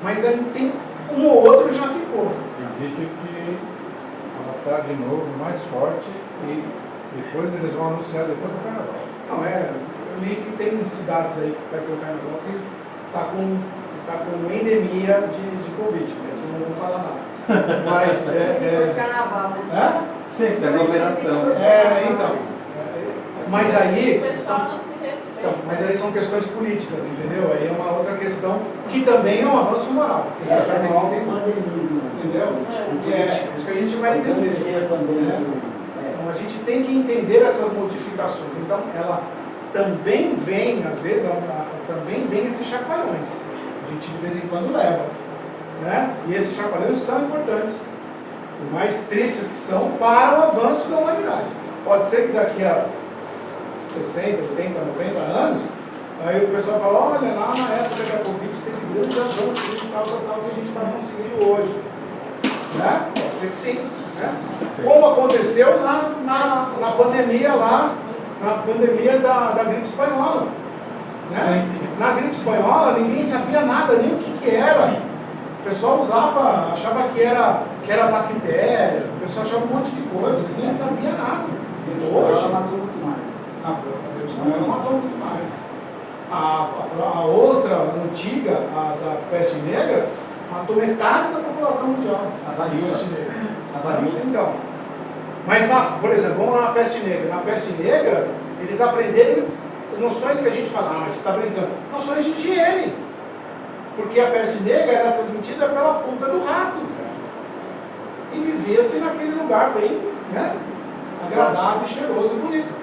mas aí tem um ou outro já ficou. E disse que ela está de novo mais forte e depois eles vão anunciar depois do carnaval. Não, eu li que tem cidades aí que vai ter o carnaval que está com endemia de Covid, mas eu não vou falar nada. Mas carnaval, né? Sempre, aglomeração. Então. Mas aí. O pessoal não se respeita. Então, mas aí são questões políticas, entendeu? Aí é uma outra questão que também é um avanço moral. Que já Essa é tem uma que entender. pandemia. Entendeu? É isso que a gente vai entender. Então a gente tem que entender essas modificações. Então ela também vem, às vezes, também vem esses chacoalhões. A gente de vez em quando leva. Né? E esses chacoalhões são importantes, por mais tristes que são, para o avanço da humanidade. Pode ser que daqui a 60, 80, 90 anos, aí o pessoal fala, olha, lá na época da Covid teve grandes avanços e tal que a gente está conseguindo hoje. Né? Pode ser que sim. Né? Como aconteceu na pandemia lá, na pandemia da gripe espanhola. Né? Na gripe espanhola ninguém sabia nada, nem o que era. O pessoal achava que era bactéria, o pessoal achava um monte de coisa, ninguém sabia nada. Hoje matou muito mais. A gripe espanhola matou muito mais. A outra antiga, a da peste negra, matou metade da população mundial. A varíola. Então, mas por exemplo, vamos lá na peste negra. Na peste negra, eles aprenderam noções que a gente fala, mas você está brincando, noções de higiene. Porque a peste negra era transmitida pela pulga do rato. E vivia-se naquele lugar bem, né, agradável, cheiroso e bonito.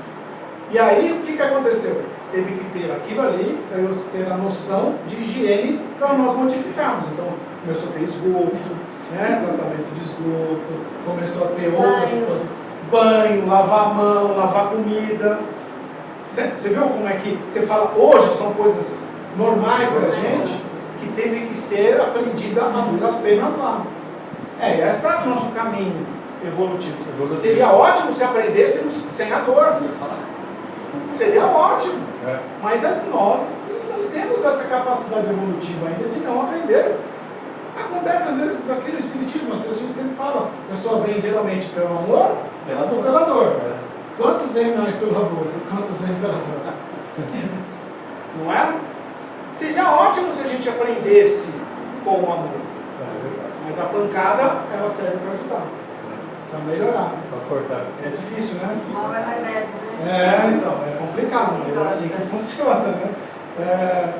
E aí, o que aconteceu? Teve que ter aquilo ali, para eu ter a noção de higiene para nós modificarmos. Então, começou a ter esgoto, né, tratamento de esgoto, começou a ter outras coisas. Banho, lavar a mão, lavar comida. Você viu como é que você fala, hoje são coisas normais para a gente, que teve que ser aprendida a duras penas lá. Esse é o nosso caminho evolutivo. Seria ótimo se aprendêssemos sem a dor. Seria ótimo. Mas nós não temos essa capacidade evolutiva ainda de não aprender. Acontece às vezes aqui no Espiritismo, a gente sempre fala, a pessoa vem geralmente pelo amor ou pela dor. Quantos vêm mais pelo amor? Quantos vêm pela dor? Não é? Seria ótimo se a gente aprendesse com o amor. Mas a pancada, ela serve para ajudar. para melhorar. Para cortar. É difícil, né? Mal é remédio, né? Então, é complicado, mas é assim que funciona, né?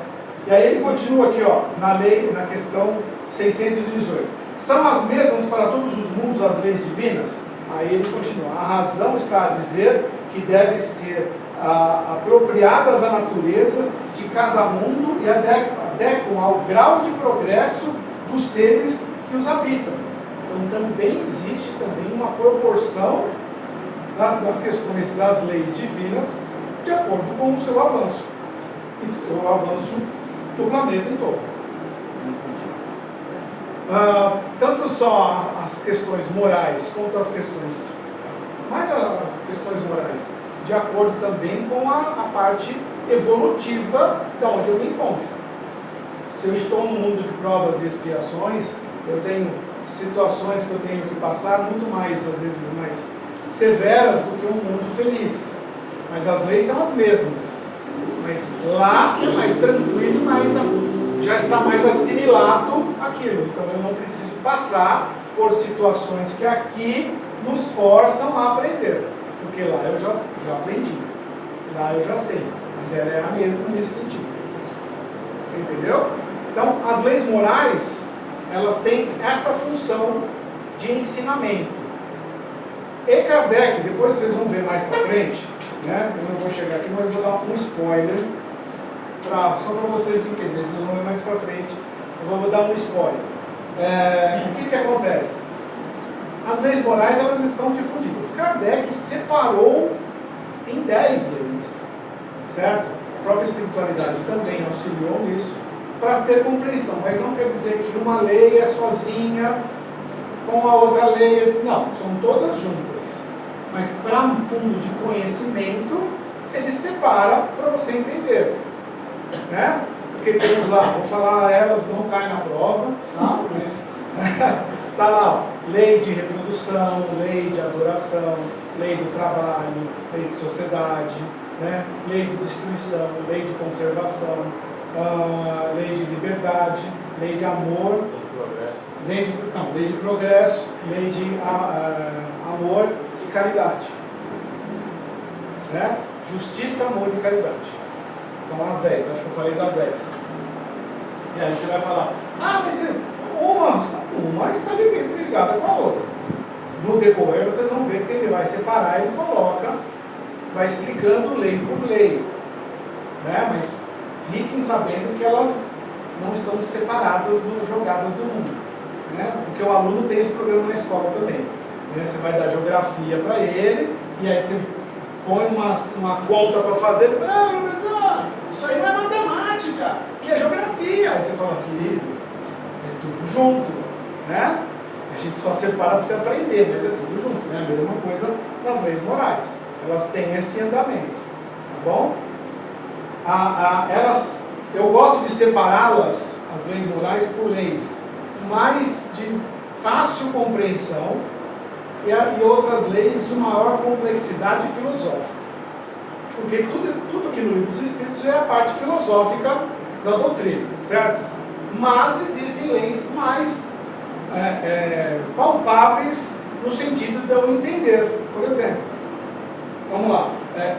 E aí ele continua aqui, ó, na lei, na questão 618. São as mesmas para todos os mundos as leis divinas? Aí ele continua. A razão está a dizer que devem ser apropriadas à natureza de cada mundo e adequam ao grau de progresso dos seres que os habitam. Então também existe uma proporção das questões das leis divinas de acordo com o seu avanço, o avanço do planeta em todo. Tanto só as questões morais quanto as questões, mais as questões morais, de acordo também com a parte evolutiva da onde eu me encontro. Se eu estou no mundo de provas e expiações, eu tenho situações que eu tenho que passar muito mais, às vezes mais severas do que um mundo feliz. Mas as leis são as mesmas. Mas lá é mais tranquilo, já está mais assimilado aquilo. Então eu não preciso passar por situações que aqui nos forçam a aprender. Porque lá eu já aprendi. Lá eu já sei. Mas ela é a mesma nesse sentido. Você entendeu? Então as leis morais, elas têm esta função de ensinamento. E Kardec, depois vocês vão ver mais para frente, né? Eu não vou chegar aqui, mas eu vou dar um spoiler, só para vocês entenderem, vocês vão ver mais para frente, eu vou dar um spoiler. O que acontece? As leis morais, elas estão difundidas. Kardec separou em 10 leis, certo? A própria espiritualidade também auxiliou nisso, para ter compreensão, mas não quer dizer que uma lei é sozinha com a outra lei, não, são todas juntas, mas para um fundo de conhecimento ele separa para você entender, né? Porque temos lá, vou falar, elas não caem na prova, tá? Mas tá lá, ó, lei de reprodução, lei de adoração, lei do trabalho, lei de sociedade, né? Lei de destruição, lei de conservação, lei de liberdade, lei de amor, lei de progresso, lei de amor e caridade, né? Justiça, amor e caridade. São as 10, acho que eu falei das 10. E aí você vai falar, mas uma está ligada com a outra. No decorrer vocês vão ver que ele vai separar, ele coloca, vai explicando lei por lei, né? Mas fiquem sabendo que elas não estão separadas, jogadas do mundo, né? Porque o aluno tem esse problema na escola também, né? Você vai dar geografia para ele, e aí você põe uma conta para fazer, professor, isso aí não é matemática, que é geografia. Aí você fala, querido, é tudo junto, né? A gente só separa para você aprender, mas é tudo junto, né? A mesma coisa nas leis morais, elas têm esse andamento, tá bom? Eu gosto de separá-las, as leis morais, por leis mais de fácil compreensão e outras leis de maior complexidade filosófica. Porque tudo aqui no Livro dos Espíritos é a parte filosófica da doutrina, certo? Mas existem leis mais palpáveis no sentido de eu entender. Por exemplo, vamos lá,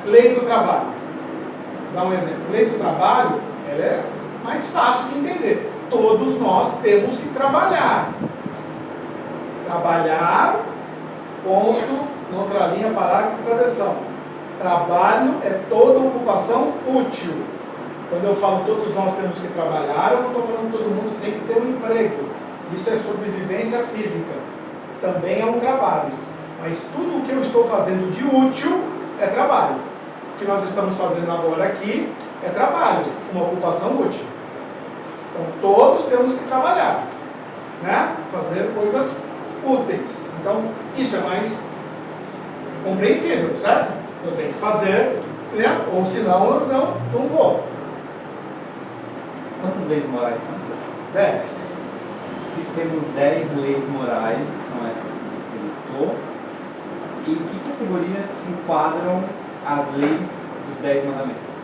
lei do trabalho. Vou dar um exemplo. Lei do trabalho, ela é mais fácil de entender. Todos nós temos que trabalhar. Trabalhar, ponto, noutra linha, parágrafo, travessão. Trabalho é toda ocupação útil. Quando eu falo todos nós temos que trabalhar, eu não estou falando que todo mundo tem que ter um emprego. Isso é sobrevivência física. Também é um trabalho. Mas tudo o que eu estou fazendo de útil é trabalho. O que nós estamos fazendo agora aqui é trabalho, uma ocupação útil. Então todos temos que trabalhar, né? Fazer coisas úteis. Então isso é mais compreensível, certo? Eu tenho que fazer, né? Ou senão eu não vou. Quantas leis morais são? 10. Se temos 10 leis morais, que são essas que você listou, em que categorias se enquadram as leis dos 10 mandamentos?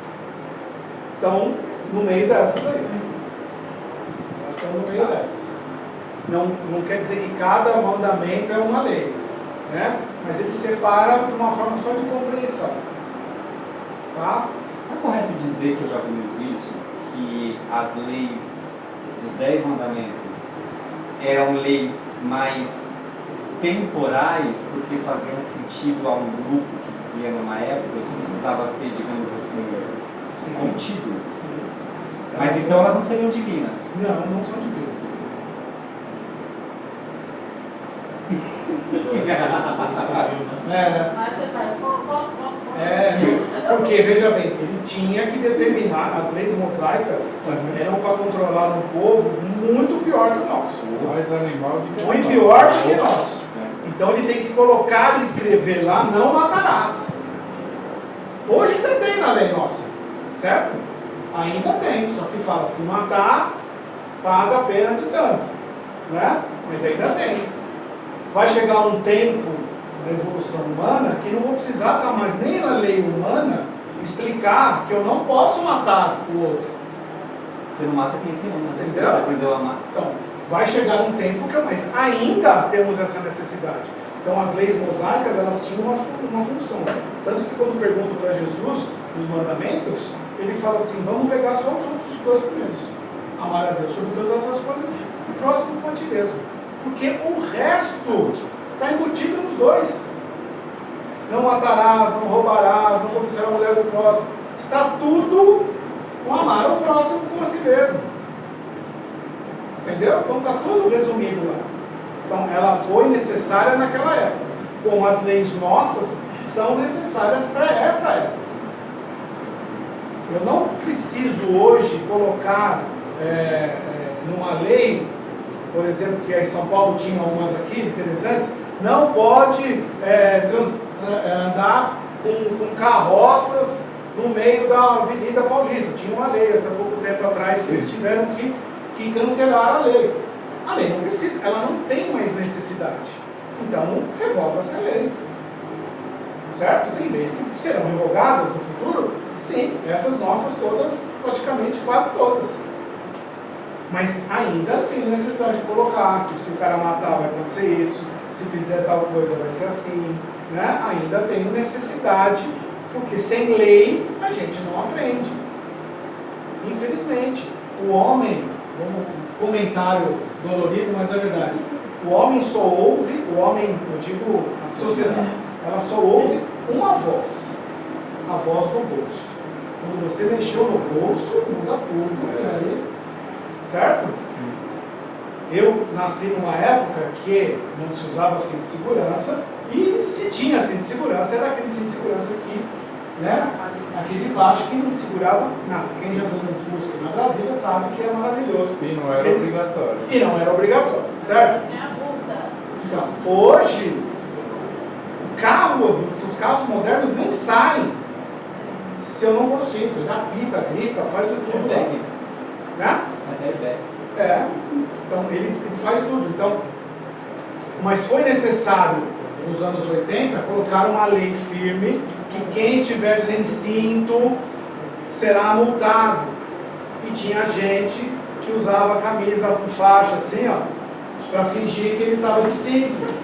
Então, no meio dessas aí. Elas estão no meio dessas. Não quer dizer que cada mandamento é uma lei. né? Mas ele separa de uma forma só de compreensão. Tá? É correto dizer, que eu já vi muito isso, que as leis dos 10 mandamentos eram leis mais temporais, porque faziam sentido a um grupo que vivia numa época que precisava ser, digamos assim, contido? Sim. Mas então elas não seriam divinas? Não, não são divinas. Mas você faz Porque, veja bem, ele tinha que determinar, as leis mosaicas eram para controlar um povo muito pior que o nosso. Mais animal de que Muito pior do que nós. Então ele tem que colocar e escrever lá, não matarás. Hoje ainda tem na lei nossa, certo? Ainda tem, só que fala, se matar, paga a pena de tanto, né? Mas ainda tem. Vai chegar um tempo da evolução humana que não vou precisar estar mais nem na lei humana explicar que eu não posso matar o outro. Você não mata quem se ama, Entendeu? você aprendeu a amar. Então, vai chegar um tempo que mas ainda temos essa necessidade. Então as leis mosaicas, elas tinham uma função. Tanto que quando pergunto para Jesus os mandamentos, ele fala assim, vamos pegar só os outros 2 primeiros. Amar a Deus sobre todas essas coisas e próximo com a ti mesmo. Porque o resto está embutido nos 2. Não matarás, não roubarás, não cobiçarás a mulher do próximo. Está tudo com amar o próximo como a si mesmo. Entendeu? Então está tudo resumido lá. Então ela foi necessária naquela época. Como as leis nossas são necessárias para esta época. Eu não preciso hoje colocar numa lei, por exemplo, que em São Paulo tinha algumas aqui interessantes, não pode andar com carroças no meio da Avenida Paulista. Tinha uma lei até pouco tempo atrás que eles tiveram que cancelar a lei. A lei não precisa, ela não tem mais necessidade. Então, revoga-se a lei. Certo? Tem leis que serão revogadas no futuro? Sim, essas nossas todas, praticamente quase todas. Mas ainda tem necessidade de colocar que se o cara matar vai acontecer isso, se fizer tal coisa vai ser assim, né? Ainda tem necessidade, porque sem lei a gente não aprende. Infelizmente, o homem, um comentário dolorido, mas é verdade, o homem só ouve, eu digo a sociedade, ela só ouve uma voz, a voz do bolso. Quando você mexeu no bolso, muda tudo, e aí, certo? Sim. Eu nasci numa época que não se usava cinto de segurança, e se tinha cinto de segurança, era aquele cinto de segurança aqui, né? Aqui de baixo, que não segurava nada. Quem já andou no Fusca na Brasília sabe que é maravilhoso. E não era obrigatório. E não era obrigatório, certo? É a multa. Então, hoje, os carros modernos nem saem se eu não pôr o cinto. Ele apita, grita, faz o tudo lá. Né? Então ele faz tudo. Então, mas foi necessário, nos anos 80, colocar uma lei firme que quem estiver sem cinto será multado. E tinha gente que usava camisa com faixa assim, ó, para fingir que ele estava de cinto.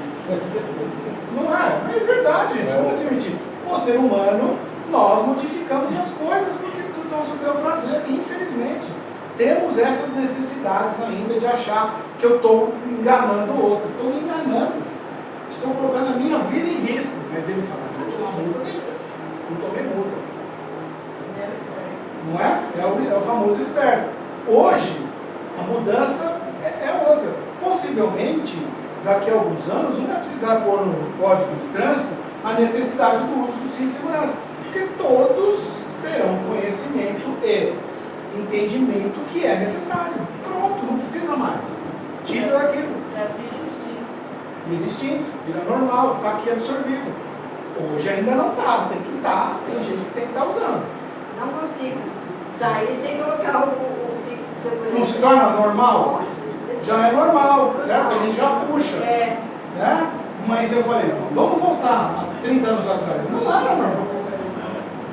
Não é? Mas é verdade, gente, vamos admitir. O ser humano, nós modificamos as coisas porque do nosso bel prazer, infelizmente. Temos essas necessidades ainda de achar que eu estou enganando o outro. Estou me enganando. Estou colocando a minha vida em risco. Mas ele fala, vou tomar multa, beleza. Não tomei multa. Não é? É o famoso esperto. Hoje, a mudança é outra. Possivelmente, daqui a alguns anos, não vai precisar pôr no Código de Trânsito a necessidade do uso do cinto de segurança. Porque todos terão conhecimento e entendimento que é necessário. Pronto, não precisa mais. Tira daquilo. Já vira instinto. Vira instinto, vira normal, está aqui absorvido. Hoje ainda não está, tem que estar, tem gente que tem que estar usando. Não consigo sair sem colocar o cinto de segurança. Não se torna normal? Nossa, Já é normal, certo? A gente já puxa. É. Né? Mas eu falei, vamos voltar a 30 anos atrás. Não era normal.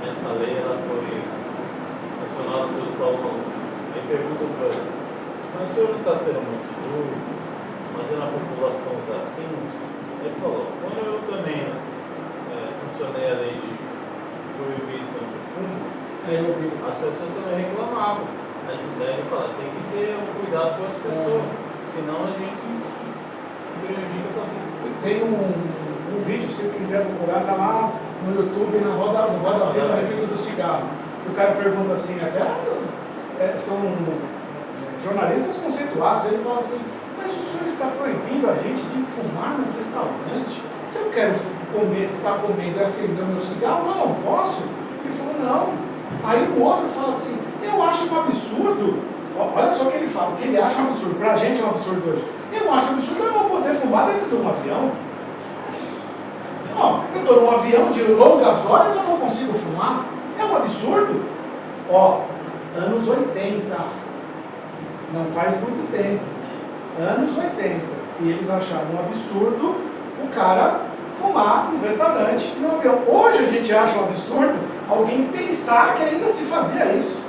Essa lei ela foi sancionada pelo Paulo Ramos. Aí pergunta para ele, mas o senhor não está sendo muito duro, fazendo a população usar cinto? Ele falou, quando eu estou Eu vi. as pessoas também reclamavam. A Judéia fala, tem que ter um cuidado com as pessoas, senão a gente prejudica essa vida. Tem um vídeo, se você quiser procurar, tá lá no YouTube, no Roda Viva, a respeito do cigarro. Que o cara pergunta assim, até são jornalistas conceituados, ele fala assim, mas o senhor está proibindo a gente de fumar no restaurante? Se eu quero estar comendo e acender o meu cigarro, eu não posso? Ele falou, não. Aí o outro fala assim, eu acho um absurdo, olha só o que ele fala, o que ele acha um absurdo, pra gente é um absurdo hoje. Eu acho um absurdo eu não poder fumar dentro de um avião. Ó, eu estou num avião de longas horas, eu não consigo fumar. É um absurdo. Ó, anos 80, não faz muito tempo, anos 80, e eles acharam um absurdo o cara fumar no restaurante, no avião. Hoje a gente acha um absurdo alguém pensar que ainda se fazia isso.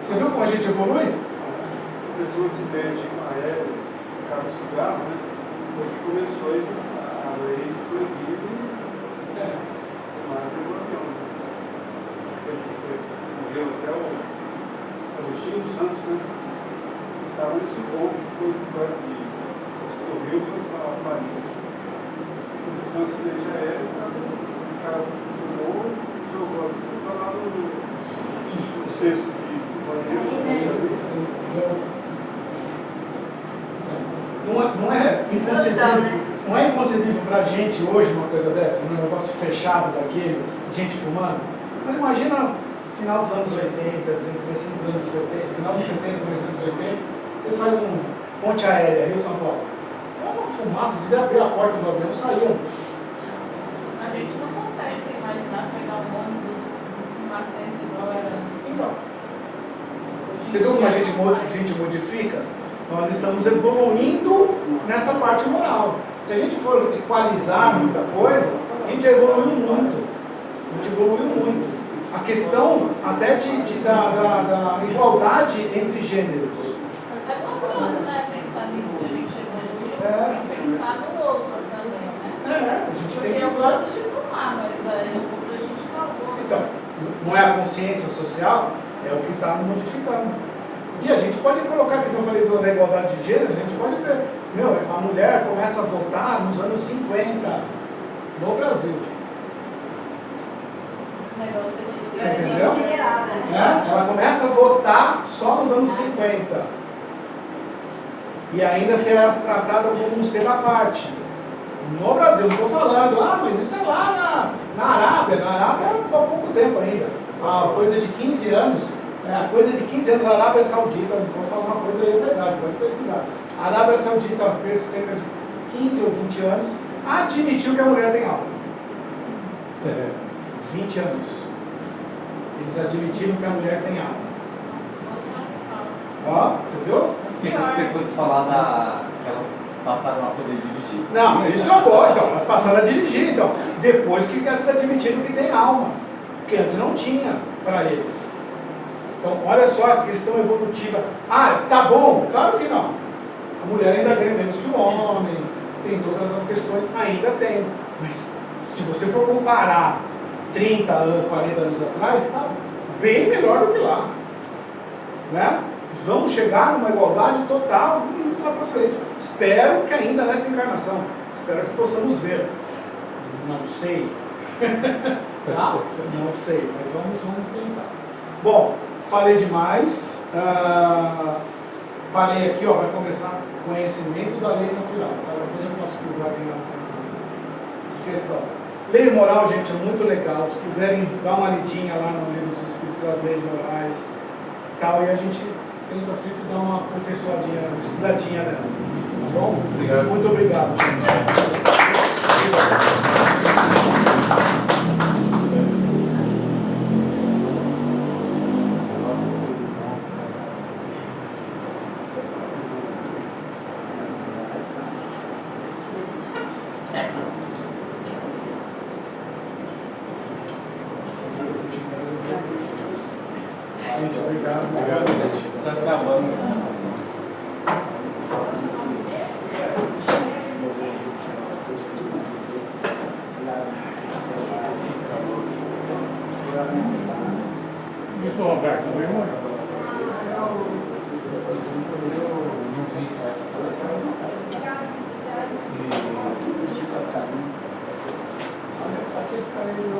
Você viu como a gente evolui? Começou um acidente aéreo, por causa do cigarro, né? Porque começou a lei proibindo fumar dentro do avião. Morreu até o Agostinho Santos, né? Estava nesse ponto que foi do Rio para Paris. Aconteceu um acidente aéreo, o cara fumou, jogou a vida para lá no cesto de banheiro. Não é inconcebível, não é inconcebível pra gente hoje uma coisa dessa, um negócio fechado daquele, gente fumando. Mas imagina final dos anos 80, começo dos anos 70, final dos 70, começo dos anos 80, você faz um ponte aérea, Rio-São Paulo. É uma fumaça, devia abrir a porta do avião, saíam. A gente não consegue se imaginar pegar um ônibus fumacente igual era antes. Então, você viu como a gente modifica? Nós estamos evoluindo nessa parte moral. Se a gente for equalizar muita coisa, a gente evoluiu muito. A questão até da igualdade entre gêneros. É gostoso, né? Pensar nisso que a gente evoluiu e pensar no outro também, né? A gente Porque tem que... eu gosto de fumar, mas aí o outro a gente acabou. Então, não é a consciência social, é o que está modificando. E a gente pode colocar, como eu falei da igualdade de gênero, a gente pode ver, a mulher começa a votar nos anos 50 no Brasil. Esse negócio é Você difícil. entendeu? Acelerada, né? Ela começa a votar só nos anos 50. E ainda será tratada como um ser à parte. No Brasil, não estou falando, mas isso é lá na Arábia. Na Arábia é há pouco tempo ainda. Há coisa de 15 anos. Coisa de 15 anos na Arábia Saudita, vou falar uma coisa aí, é verdade, pode pesquisar. A Arábia Saudita, há cerca de 15 ou 20 anos, admitiu que a mulher tem alma. 20 anos. Eles admitiram que a mulher tem alma. Ó, você viu? Pensei que você fosse falar que elas passaram a poder dirigir. Não, isso é bom, então, elas passaram a dirigir, então. Depois que eles admitiram que tem alma. Porque antes não tinha para eles. Então, olha só a questão evolutiva. Tá bom? Claro que não. A mulher ainda ganha menos que o homem, tem todas as questões, ainda tem. Mas, se você for comparar 30 anos, 40 anos atrás, está bem melhor do que lá. Né? Vamos chegar numa igualdade total muito lá para frente. Espero que ainda nesta encarnação. Espero que possamos ver. Não sei. Tá? Não sei, mas vamos tentar. Bom, falei demais. Parei aqui, vai começar conhecimento da lei natural. Tá? Depois eu posso curvar aqui na questão. Lei e moral, gente, é muito legal. Se puderem dar uma lidinha lá no livro dos Espíritos, as leis morais, tal, e a gente tenta sempre dar uma professoradinha, uma estudadinha nelas. Tá bom? Obrigado. Muito obrigado, gente. Obrigado, gente. Está acabando. Mensagem. Ô, Roberto, você viu muito? Assistiu com a Karine. Olha, só sei que